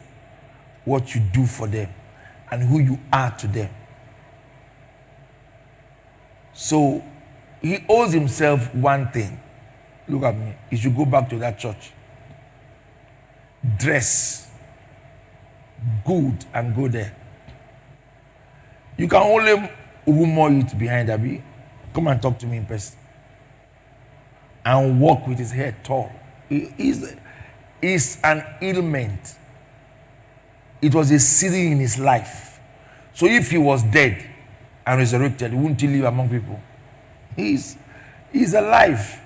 what you do for them and who you are to them. So he owes himself one thing. Look at me. He should go back to that church. Dress good and go there. You can only rumor it behind Abi. Come and talk to me in person. And walk with his head tall. It's an ailment. It was a season in his life. So if he was dead and resurrected, he wouldn't live among people. He's alive.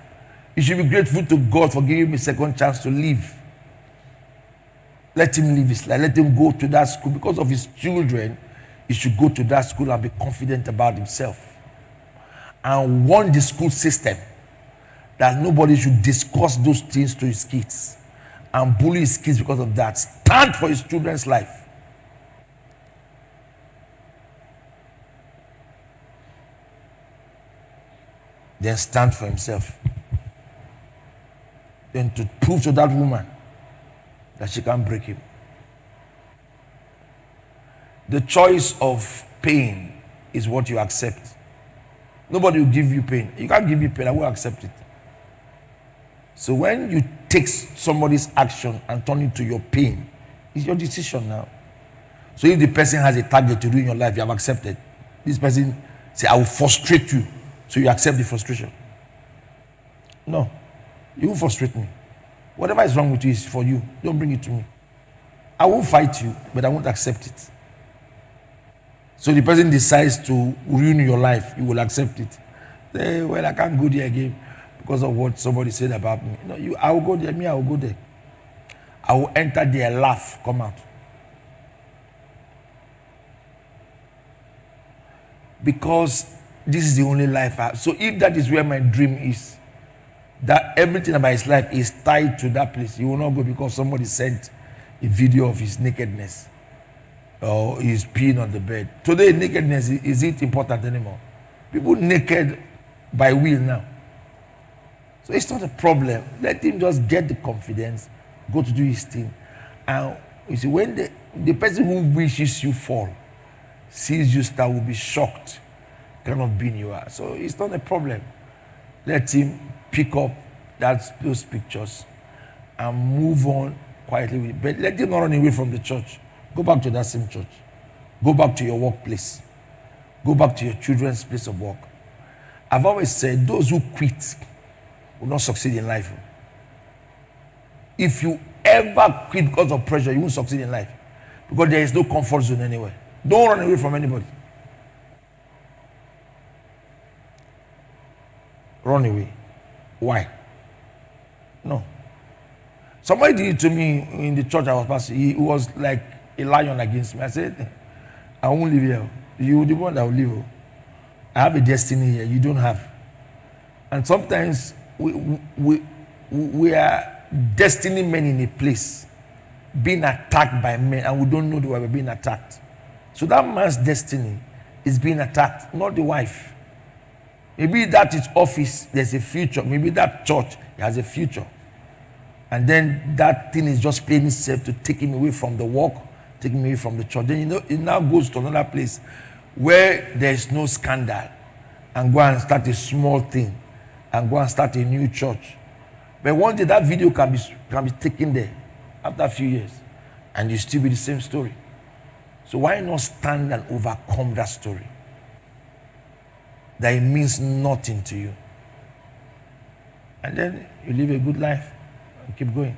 You should be grateful to God for giving him a second chance to live. Let him live his life. Let him go to that school. Because of his children, he should go to that school and be confident about himself. And warn the school system that nobody should discuss those things to his kids and bully his kids because of that. Stand for his children's life. Then stand for himself. Then to prove to that woman that she can't break him. The choice of pain is what you accept. Nobody will give you pain. You can't give me pain, I will accept it. So when you take somebody's action and turn it to your pain, it's your decision now. So if the person has a target to do in your life, you have accepted. This person say, I will frustrate you. So you accept the frustration. No, you won't frustrate me. Whatever is wrong with you is for you. Don't bring it to me. I won't fight you, but I won't accept it. So the person decides to ruin your life, you will accept it. Say, well, I can't go there again because of what somebody said about me. No, I will go there. Me, I will go there. I will enter there, laugh, come out. Because this is the only life I have. So if that is where my dream is, that everything about his life is tied to that place, he will not go because somebody sent a video of his nakedness or he's peeing on the bed. Today, nakedness, is it important anymore? People naked by will now. So it's not a problem. Let him just get the confidence, go to do his thing. And you see, when the person who wishes you fall sees you start, will be shocked, kind of being you are. So it's not a problem. Let him pick up those pictures and move on quietly with it. But let him not run away from the church. Go back to that same church. Go back to your workplace. Go back to your children's place of work. I've always said those who quit will not succeed in life. If you ever quit because of pressure, you won't succeed in life. Because there is no comfort zone anywhere. Don't run away from anybody. Run away. Why? No. Somebody did it to me in the church I was passing. He was like a lion against me. I said, I won't live here. You the one that will live. I have a destiny here. You don't have. And sometimes we are destiny men in a place being attacked by men and we don't know that we're being attacked. So that man's destiny is being attacked, not the wife. Maybe that is office, there's a future. Maybe that church has a future. And then that thing is just playing itself to take him away from the work, take him away from the church. Then it now goes to another place where there is no scandal and go and start a small thing and go and start a new church. But one day that video can be taken there after a few years and you still be the same story. So why not stand and overcome that story? That it means nothing to you. And then you live a good life and keep going.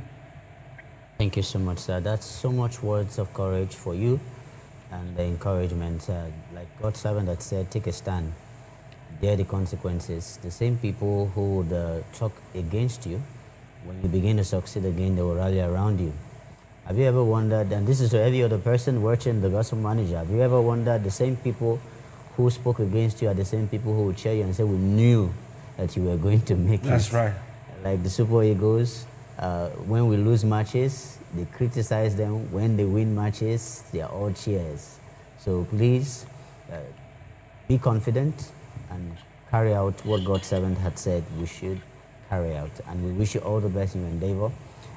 Thank you so much, sir. That's so much words of courage for you and the encouragement. Like God's servant that said, take a stand. Bear the consequences. The same people who would talk against you, when you begin to succeed again, they will rally around you. Have you ever wondered, and this is to every other person watching the Gospel Manager, have you ever wondered the same people who spoke against you are the same people who would cheer you and say, we knew that you were going to make it? That's right. Like the Super Eagles, when we lose matches, they criticize them. When they win matches, they are all cheers. So please, be confident and carry out what God's servant had said we should carry out. And we wish you all the best in your endeavor.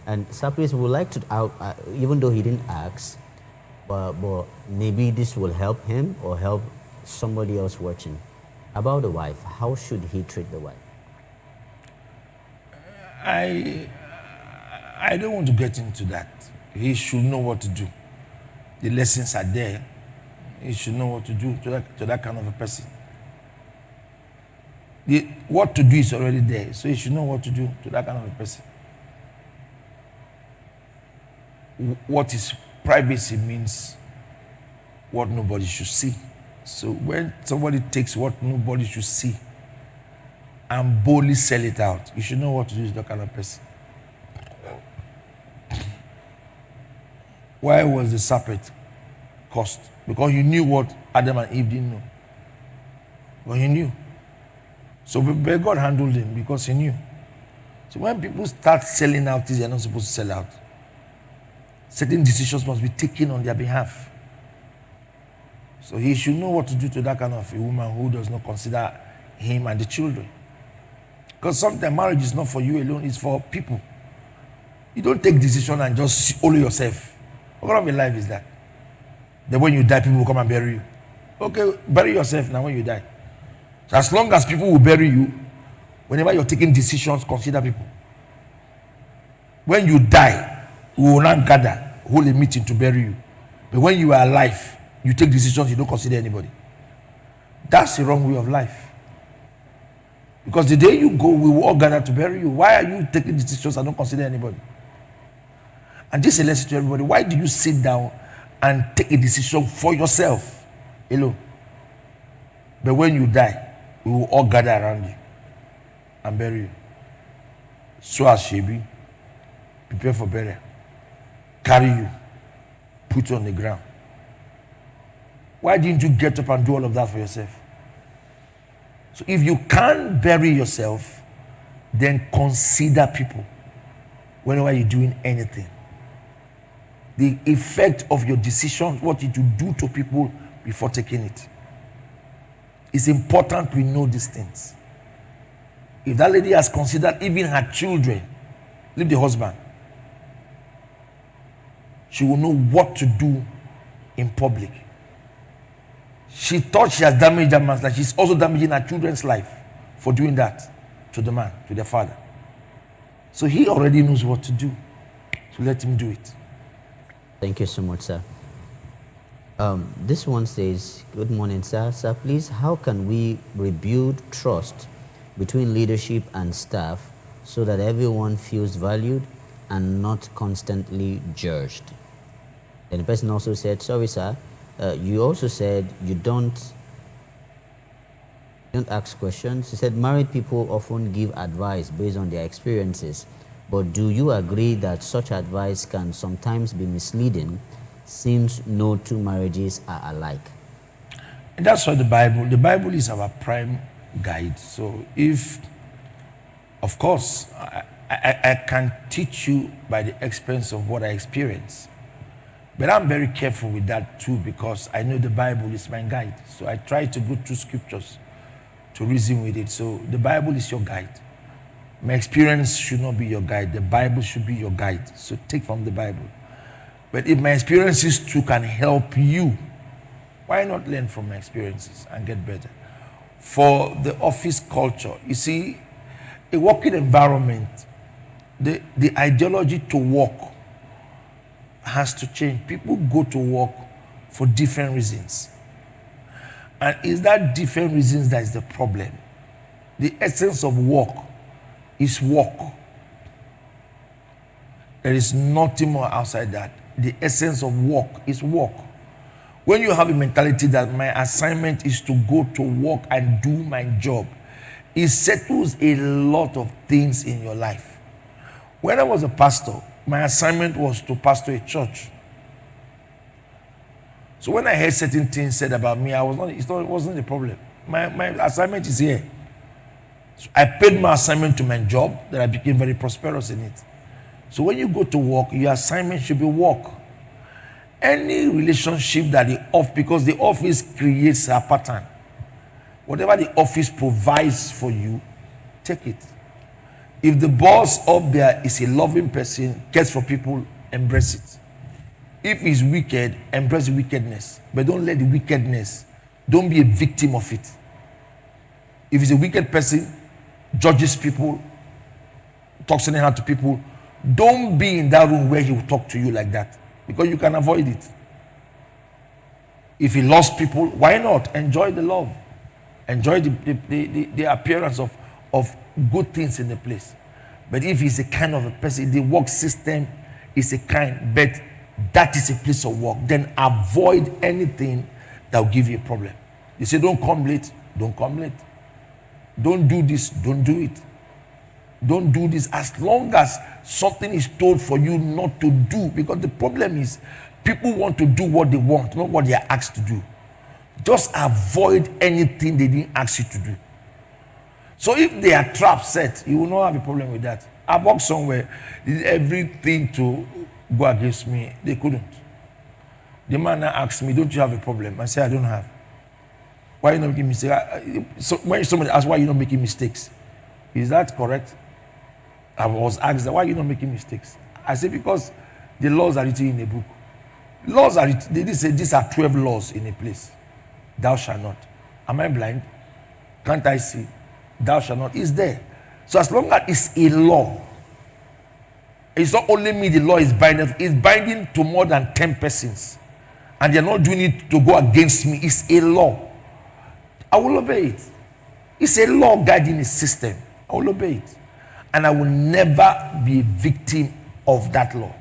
And sir, please, we would like to, even though he didn't ask, but maybe this will help him or help somebody else watching. About the wife, how should he treat the wife? I don't want to get into that. He should know what to do. The lessons are there. He should know what to do to that kind of a person. What to do is already there, so he should know what to do to that kind of a person. What is privacy means what nobody should see. So when somebody takes what nobody should see and boldly sell it out, you should know what to do with that kind of person. Why was the serpent cursed? Because he knew what Adam and Eve didn't know. But he knew. So but God handled him because he knew. So when people start selling out things they're not supposed to sell out, certain decisions must be taken on their behalf. So he should know what to do to that kind of a woman who does not consider him and the children. Because sometimes marriage is not for you alone, it's for people. You don't take decision and just only yourself. What kind of a life is that? Then when you die, people will come and bury you. Okay, bury yourself now when you die. So as long as people will bury you, whenever you're taking decisions, consider people. When you die, we will not gather, hold a meeting to bury you. But when you are alive, you take decisions, you don't consider anybody. That's the wrong way of life. Because the day you go, we will all gather to bury you. Why are you taking decisions and don't consider anybody? And this is a lesson to everybody. Why do you sit down and take a decision for yourself alone? But when you die, we will all gather around you and bury you. So as she be, prepare for burial. Carry you, put you on the ground. Why didn't you get up and do all of that for yourself? So if you can't bury yourself, then consider people whenever you're doing anything. The effect of your decision, what you do to people before taking it. It's important we know these things. If that lady has considered even her children, leave the husband, she will know what to do in public. She thought she has damaged that man's life. She's also damaging her children's life for doing that to the man, to their father. So he already knows what to do. So let him do it. Thank you so much, sir. This one says, good morning, sir. Sir, please, how can we rebuild trust between leadership and staff so that everyone feels valued and not constantly judged? And the person also said, sorry, sir, you also said you don't ask questions. He said married people often give advice based on their experiences, but do you agree that such advice can sometimes be misleading since no two marriages are alike? And that's why the Bible is our prime guide. So if, of course, I can teach you by the experience of what I experience. But I'm very careful with that too, because I know the Bible is my guide. So I try to go through scriptures to reason with it. So the Bible is your guide. My experience should not be your guide. The Bible should be your guide. So take from the Bible. But if my experiences too can help you, why not learn from my experiences and get better? For the office culture, you see, a working environment, the ideology to work has to change. People go to work for different reasons. And it's that different reasons that is the problem. The essence of work is work. There is nothing more outside that. The essence of work is work. When you have a mentality that my assignment is to go to work and do my job, it settles a lot of things in your life. When I was a pastor, my assignment was to pastor a church. So when I heard certain things said about me, it wasn't a problem. My assignment is here. So I paid my assignment to my job, that I became very prosperous in it. So when you go to work, your assignment should be work. Any relationship that because the office creates a pattern. Whatever the office provides for you, take it. If the boss up there is a loving person, cares for people, embrace it. If he's wicked, embrace the wickedness. But don't let the wickedness, don't be a victim of it. If he's a wicked person, judges people, talks anyhow to people, don't be in that room where he will talk to you like that, because you can avoid it. If he loves people, why not? Enjoy the love. Enjoy the appearance of good things in the place. But if he's a kind of a person, the work system is a kind, but that is a place of work, then avoid anything that will give you a problem. You say, don't come late, don't come late. Don't do this, don't do it. Don't do this as long as something is told for you not to do. Because the problem is, people want to do what they want, not what they are asked to do. Just avoid anything they didn't ask you to do. So if they are trap set, you will not have a problem with that. I worked somewhere, did everything to go against me. They couldn't. The man now asked me, don't you have a problem? I said, I don't have. Why are you not making mistakes? So when somebody asks, why are you not making mistakes? Is that correct? I was asked, why are you not making mistakes? I said, because the laws are written in a book. Laws are written, they say these are 12 laws in a place. Thou shalt not. Am I blind? Can't I see? Thou shalt not. It's there. So as long as it's a law, it's not only me the law is binding, it's binding to more than 10 persons. And they're not doing it to go against me. It's a law. I will obey it. It's a law guiding a system. I will obey it. And I will never be a victim of that law.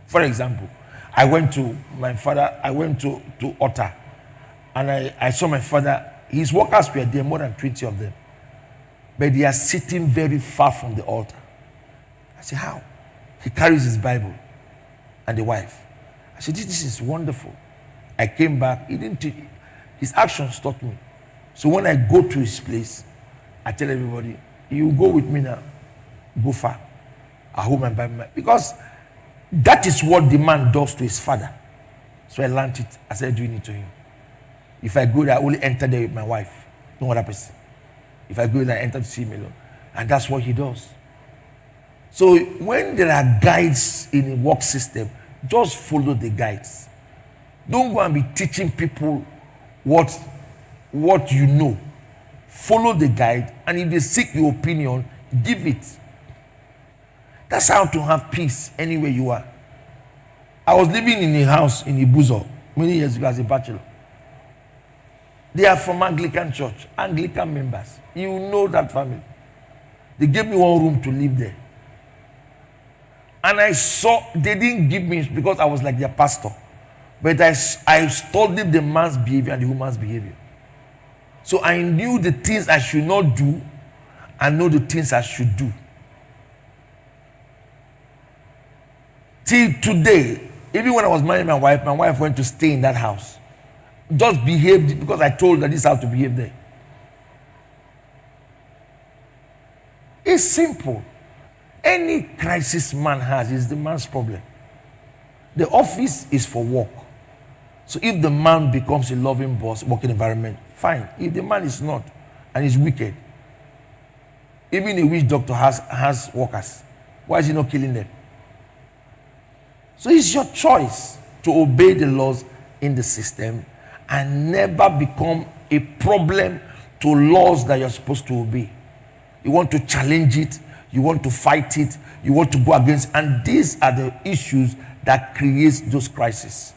For example, I went to Otta, and I saw my father. His workers were there, more than 20 of them. But they are sitting very far from the altar. I said, how? He carries his Bible and the wife. I said, this is wonderful. I came back. His actions taught me. So when I go to his place, I tell everybody, you go with me now. Go far. I hold my Bible. Because that is what the man does to his father. So I learned it. I started doing it to him. If I go there, I only enter there with my wife. No other person. If I go there, I enter to see him alone. And that's what he does. So when there are guides in a work system, just follow the guides. Don't go and be teaching people what you know. Follow the guide, and if they seek your opinion, give it. That's how to have peace anywhere you are. I was living in a house in Ibuzo many years ago as a bachelor. They are from Anglican church, Anglican members. You know that family. They gave me one room to live there. And I saw, they didn't give me because I was like their pastor. But I studied the man's behavior and the woman's behavior. So I knew the things I should not do and know the things I should do. Till today, even when I was marrying my wife went to stay in that house. Just behaved because I told her this is how to behave there. It's simple. Any crisis man has is the man's problem. The office is for work. So if the man becomes a loving boss, working environment, fine. If the man is not and is wicked, even a witch doctor has workers. Why is he not killing them? So it's your choice to obey the laws in the system and never become a problem to laws that you're supposed to obey. You want to challenge it, you want to fight it, you want to go against, and these are the issues that create those crises.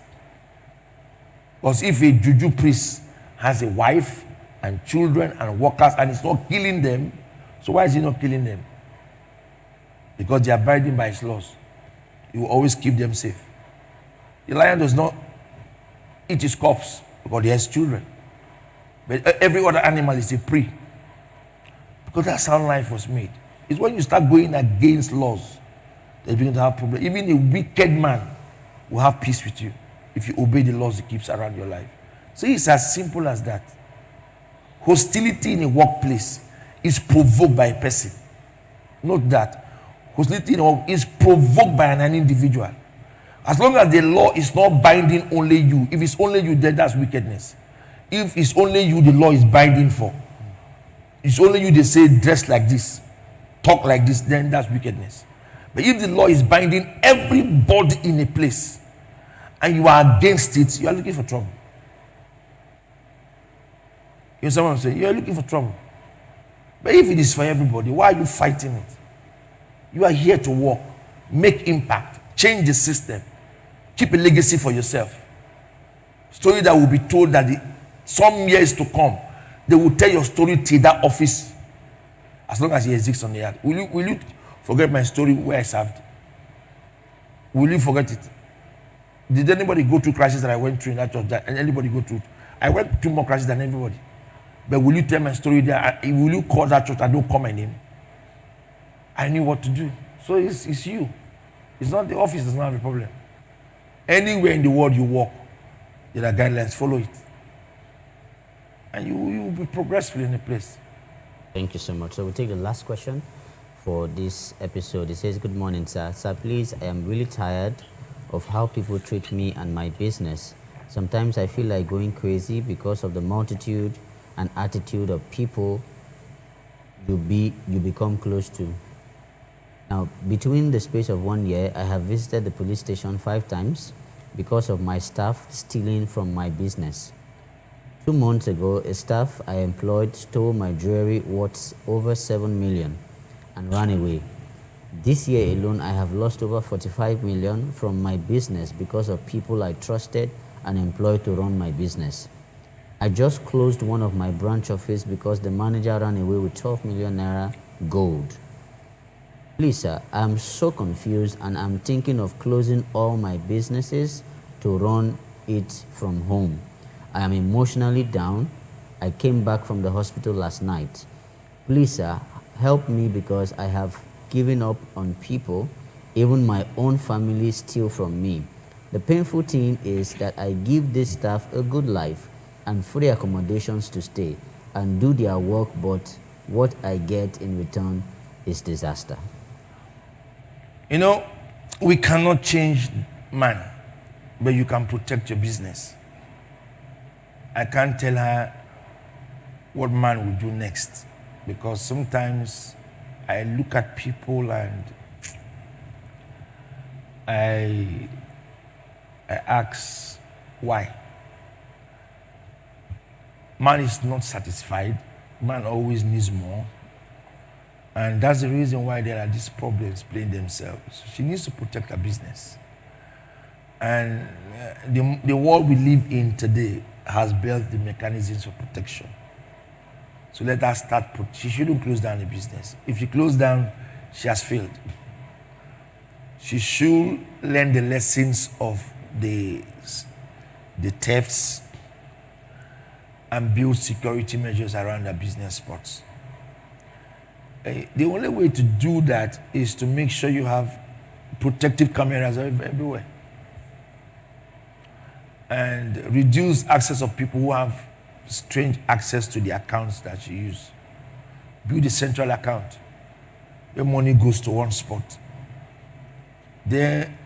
Because if a juju priest has a wife and children and workers and is not killing them, so why is he not killing them? Because they are abiding by his laws. He will always keep them safe. The lion does not eat his corpse because he has children. But every other animal is a prey. Because that's how life was made. It's when you start going against laws that you begin to have problems. Even a wicked man will have peace with you if you obey the laws he keeps around your life. So it's as simple as that. Hostility in a workplace is provoked by a person. Note that. Hostility in a work is provoked by an individual. As long as the law is not binding only you, if it's only you, then that's wickedness. If it's only you, the law is binding for. It's only you, they say dress like this, talk like this, then that's wickedness. But if the law is binding everybody in a place and you are against it, you are looking for trouble. You know what I'm saying? You are looking for trouble. But if it is for everybody, why are you fighting it? You are here to work, make impact, change the system, keep a legacy for yourself. Story that will be told that some years to come, they will tell your story till that office, as long as he exists on the earth. Will you forget my story where I served? Will you forget it? Did anybody go through crisis that I went through in that church? And anybody go through it? I went through more crisis than everybody. But will you tell my story there? Will you call that church? I don't call my name. I knew what to do. So it's you. It's not the office does not have a problem. Anywhere in the world you walk, there are guidelines. Follow it. And you will be progressful in a place. Thank you so much. So we'll take the last question for this episode. It says, "Good morning, sir. Sir, please, I am really tired of how people treat me and my business. Sometimes I feel like going crazy because of the multitude and attitude of people you become close to. Now, between the space of 1 year, I have visited the police station 5 times because of my staff stealing from my business. 2 months ago, a staff I employed stole my jewelry worth over 7 million and ran away. This year alone, I have lost over 45 million from my business because of people I trusted and employed to run my business. I just closed one of my branch office because the manager ran away with 12 million naira gold. Please, sir, I'm so confused and I'm thinking of closing all my businesses to run it from home. I am emotionally down. I came back from the hospital last night. Please, sir, help me because I have given up on people. Even my own family steal from me. The painful thing is that I give this staff a good life and free accommodations to stay and do their work, but what I get in return is disaster." You know, we cannot change man, but you can protect your business. I can't tell her what man will do next, because sometimes I look at people and I ask why. Man is not satisfied. Man always needs more. And that's the reason why there are these problems playing themselves. She needs to protect her business. And the world we live in today has built the mechanisms for protection. So let her start. She shouldn't close down the business. If she closes down, she has failed. She should learn the lessons of the thefts and build security measures around her business spots. The only way to do that is to make sure you have protective cameras everywhere and reduce access of people who have strange access to the accounts that you use. Build a central account where money goes to one spot. Then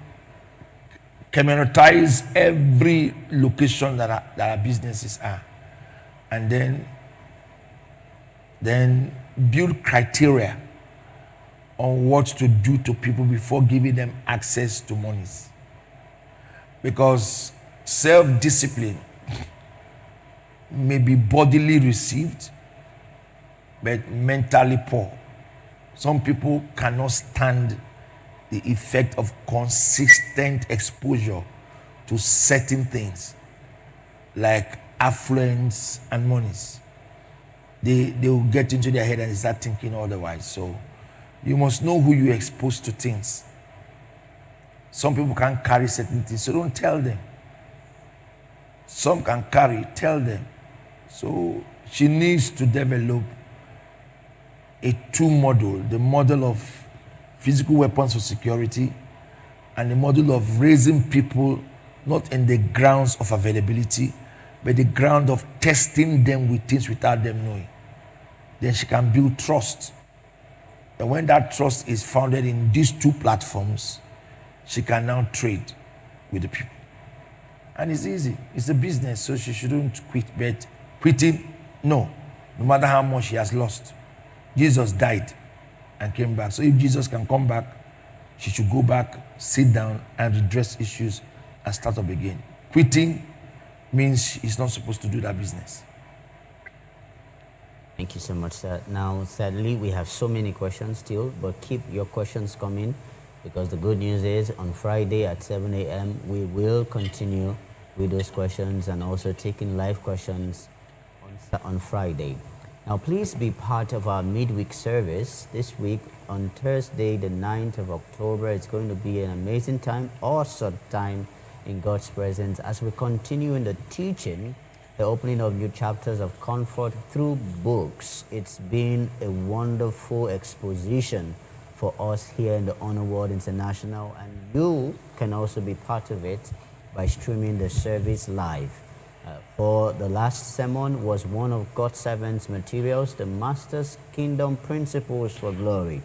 cameratize every location that our businesses are, and then build criteria on what to do to people before giving them access to monies. Because self-discipline may be bodily received, but mentally poor. Some people cannot stand the effect of consistent exposure to certain things like affluence and monies. They will get into their head and start thinking otherwise. So you must know who you expose to things. Some people can't carry certain things, so don't tell them. Some can carry, tell them. So she needs to develop a two model, the model of physical weapons for security and the model of raising people not in the grounds of availability, but the ground of testing them with things without them knowing. Then she can build trust. And when that trust is founded in these two platforms, she can now trade with the people. And it's easy. It's a business, so she shouldn't quit. But quitting, no matter how much she has lost. Jesus died and came back. So if Jesus can come back, she should go back, sit down, and redress issues and start up again. Quitting means she's not supposed to do that business. Thank you so much, sir. Now, sadly, we have so many questions still, but keep your questions coming, because the good news is on Friday at 7 a.m., we will continue with those questions and also taking live questions on Friday. Now, please be part of our midweek service this week on Thursday, the 9th of October. It's going to be an amazing time, awesome time in God's presence as we continue in the teaching, the opening of new chapters of comfort through books. It's been a wonderful exposition for us here in the Honor World International, and you can also be part of it by streaming the service live. For the last sermon was one of God's servants' materials, the Master's Kingdom Principles for Glory.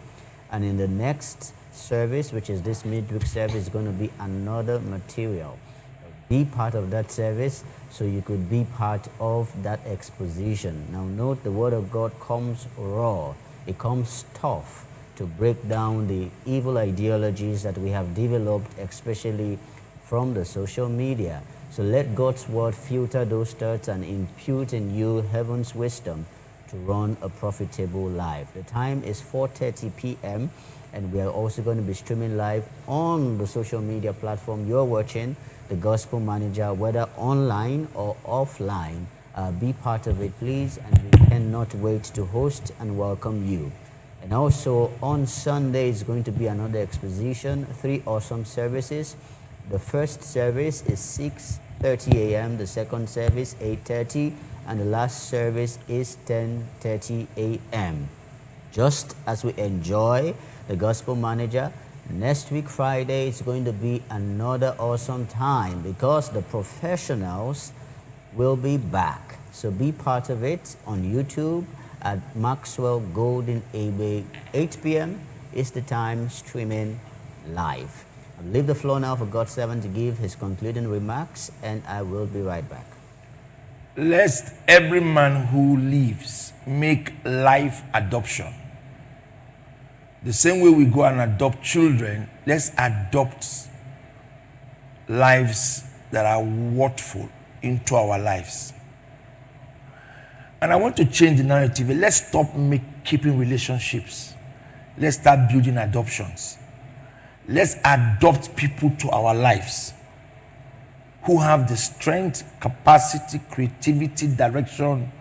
And in the next service, which is this midweek service, is going to be another material. Be part of that service so you could be part of that exposition. Now note, the word of God comes raw. It comes tough to break down the evil ideologies that we have developed, especially from the social media. So let God's word filter those thoughts and impute in you heaven's wisdom to run a profitable life. The time is 4:30 p.m. and we are also going to be streaming live on the social media platform you're watching, the Gospel Manager, whether online or offline. Be part of it, please, and we cannot wait to host and welcome you. And also on Sunday is going to be another exposition, 3 awesome services. The first service is 6:30 a.m., the second service 8:30, and the last service is 10:30 a.m. Just as we enjoy the Gospel Manager, next week Friday is going to be another awesome time because the professionals will be back. So be part of it on YouTube at Maxwell Golden Egbe. 8 p.m. is the time, streaming live. I'll leave the floor now for God's servant to give his concluding remarks, and I will be right back. Lest every man who lives make life adoption. The same way we go and adopt children, let's adopt lives that are worthful into our lives. And I want to change the narrative. Let's stop keeping relationships. Let's start building adoptions. Let's adopt people to our lives who have the strength, capacity, creativity, direction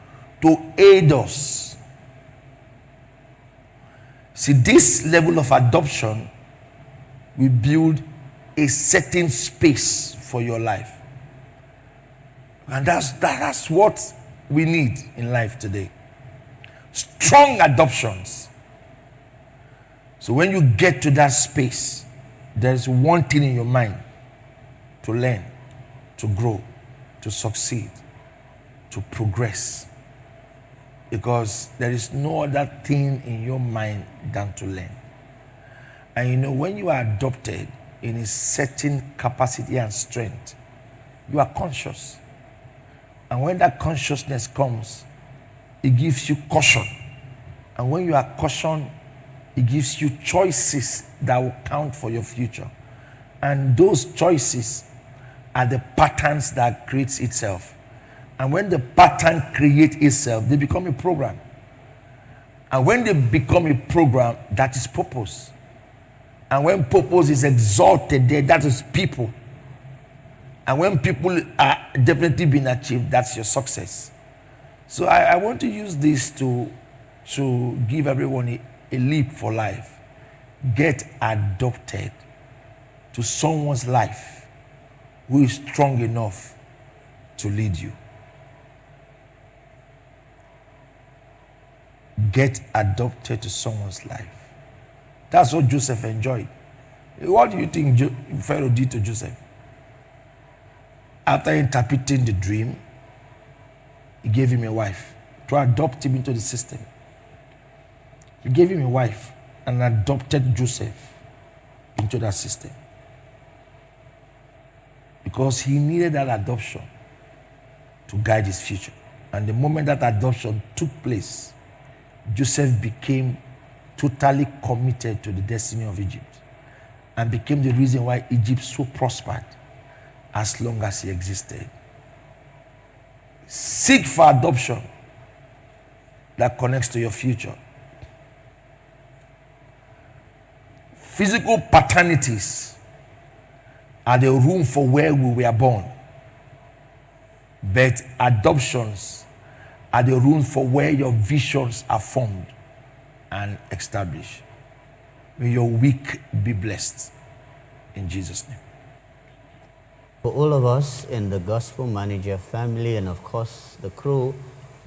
to aid us. See, this level of adoption will build a certain space for your life. And that's what we need in life today. Strong adoptions. So when you get to that space, there's one thing in your mind: to learn, to grow, to succeed, to progress. Because there is no other thing in your mind than to learn. And you know, when you are adopted in a certain capacity and strength, you are conscious. And when that consciousness comes, it gives you caution. And when you are cautioned, it gives you choices that will count for your future. And those choices are the patterns that creates itself. And when the pattern creates itself, they become a program. And when they become a program, that is purpose. And when purpose is exalted there, that is people. And when people are definitely being achieved, that's your success. So I want to use this to give everyone a leap for life. Get adopted to someone's life who is strong enough to lead you. Get adopted to someone's life. That's what Joseph enjoyed. What do you think Pharaoh did to Joseph? After interpreting the dream, he gave him a wife to adopt him into the system. He gave him a wife and adopted Joseph into that system. Because he needed that adoption to guide his future. And the moment that adoption took place, Joseph became totally committed to the destiny of Egypt and became the reason why Egypt so prospered as long as he existed. Seek for adoption that connects to your future. Physical paternities are the room for where we were born, but adoptions are the room for where your visions are formed and established. May your week be blessed in Jesus' name. For all of us in the Gospel Manager family, and of course the crew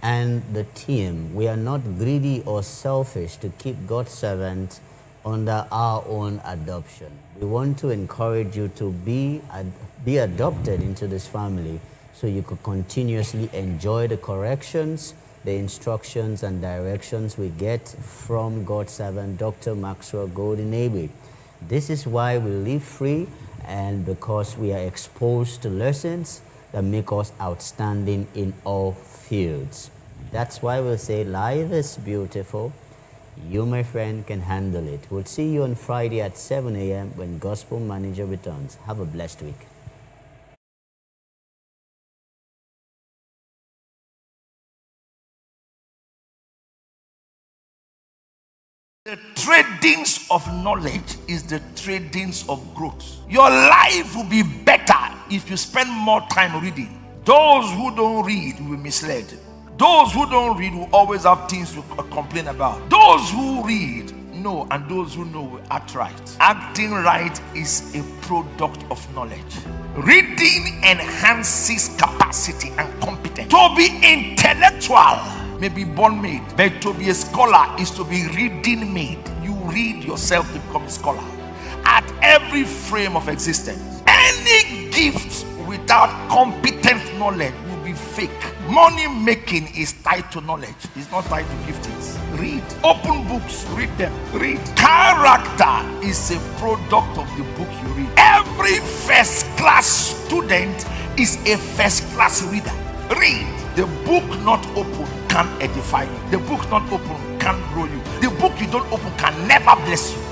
and the team, we are not greedy or selfish to keep God's servant under our own adoption. We want to encourage you to be adopted into this family so you could continuously enjoy the corrections, the instructions and directions we get from God's servant, Dr. Maxwell Egbe. This is why we live free, and because we are exposed to lessons that make us outstanding in all fields. That's why we'll say life is beautiful. You, my friend, can handle it. We'll see you on Friday at 7 a.m. when Gospel Manager returns. Have a blessed week. The tradings of knowledge is the tradings of growth. Your life will be better if you spend more time reading. Those who don't read will be misled. Those who don't read will always have things to complain about. Those who read know, and those who know will act right. Acting right is a product of knowledge. Reading enhances capacity and competence. To be intellectual may be born made, but to be a scholar is to be reading made. You read yourself to become a scholar at every frame of existence. Any gift without competent knowledge will be fake. Money making is tied to knowledge, it's not tied to giftings. Read. Open books, read them. Read. Character is a product of the book you read. Every first class student is a first class reader. Read. The book not open can edify you. The book not open can grow you. The book you don't open can never bless you.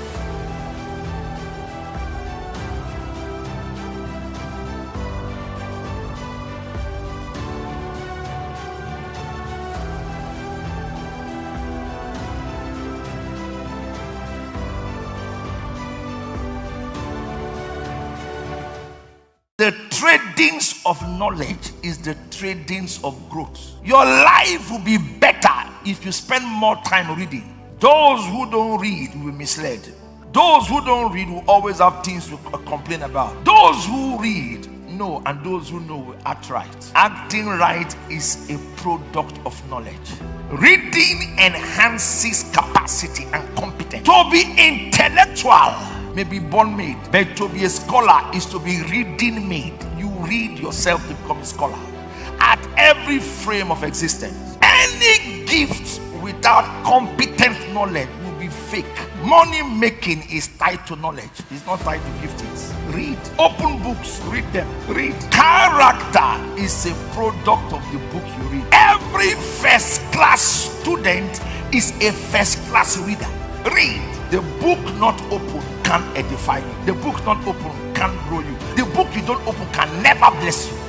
The tradings of knowledge is the tradings of growth. Your life will be better if you spend more time reading. Those who don't read will be misled. Those who don't read will always have things to complain about. Those who read know, and those who know will act right. Acting right is a product of knowledge. Reading enhances capacity and competence. To be intellectual may be born made, but to be a scholar is to be reading made. You read yourself to become a scholar at every frame of existence. Any gift without competent knowledge will be fake. Money making is tied to knowledge, it's not tied to giftings. Read. Open books, read them. Read. Character is a product of the book you read. Every first class student is a first class reader. Read. The book not open can edify you. The book not open can grow you. The book you don't open can never bless you.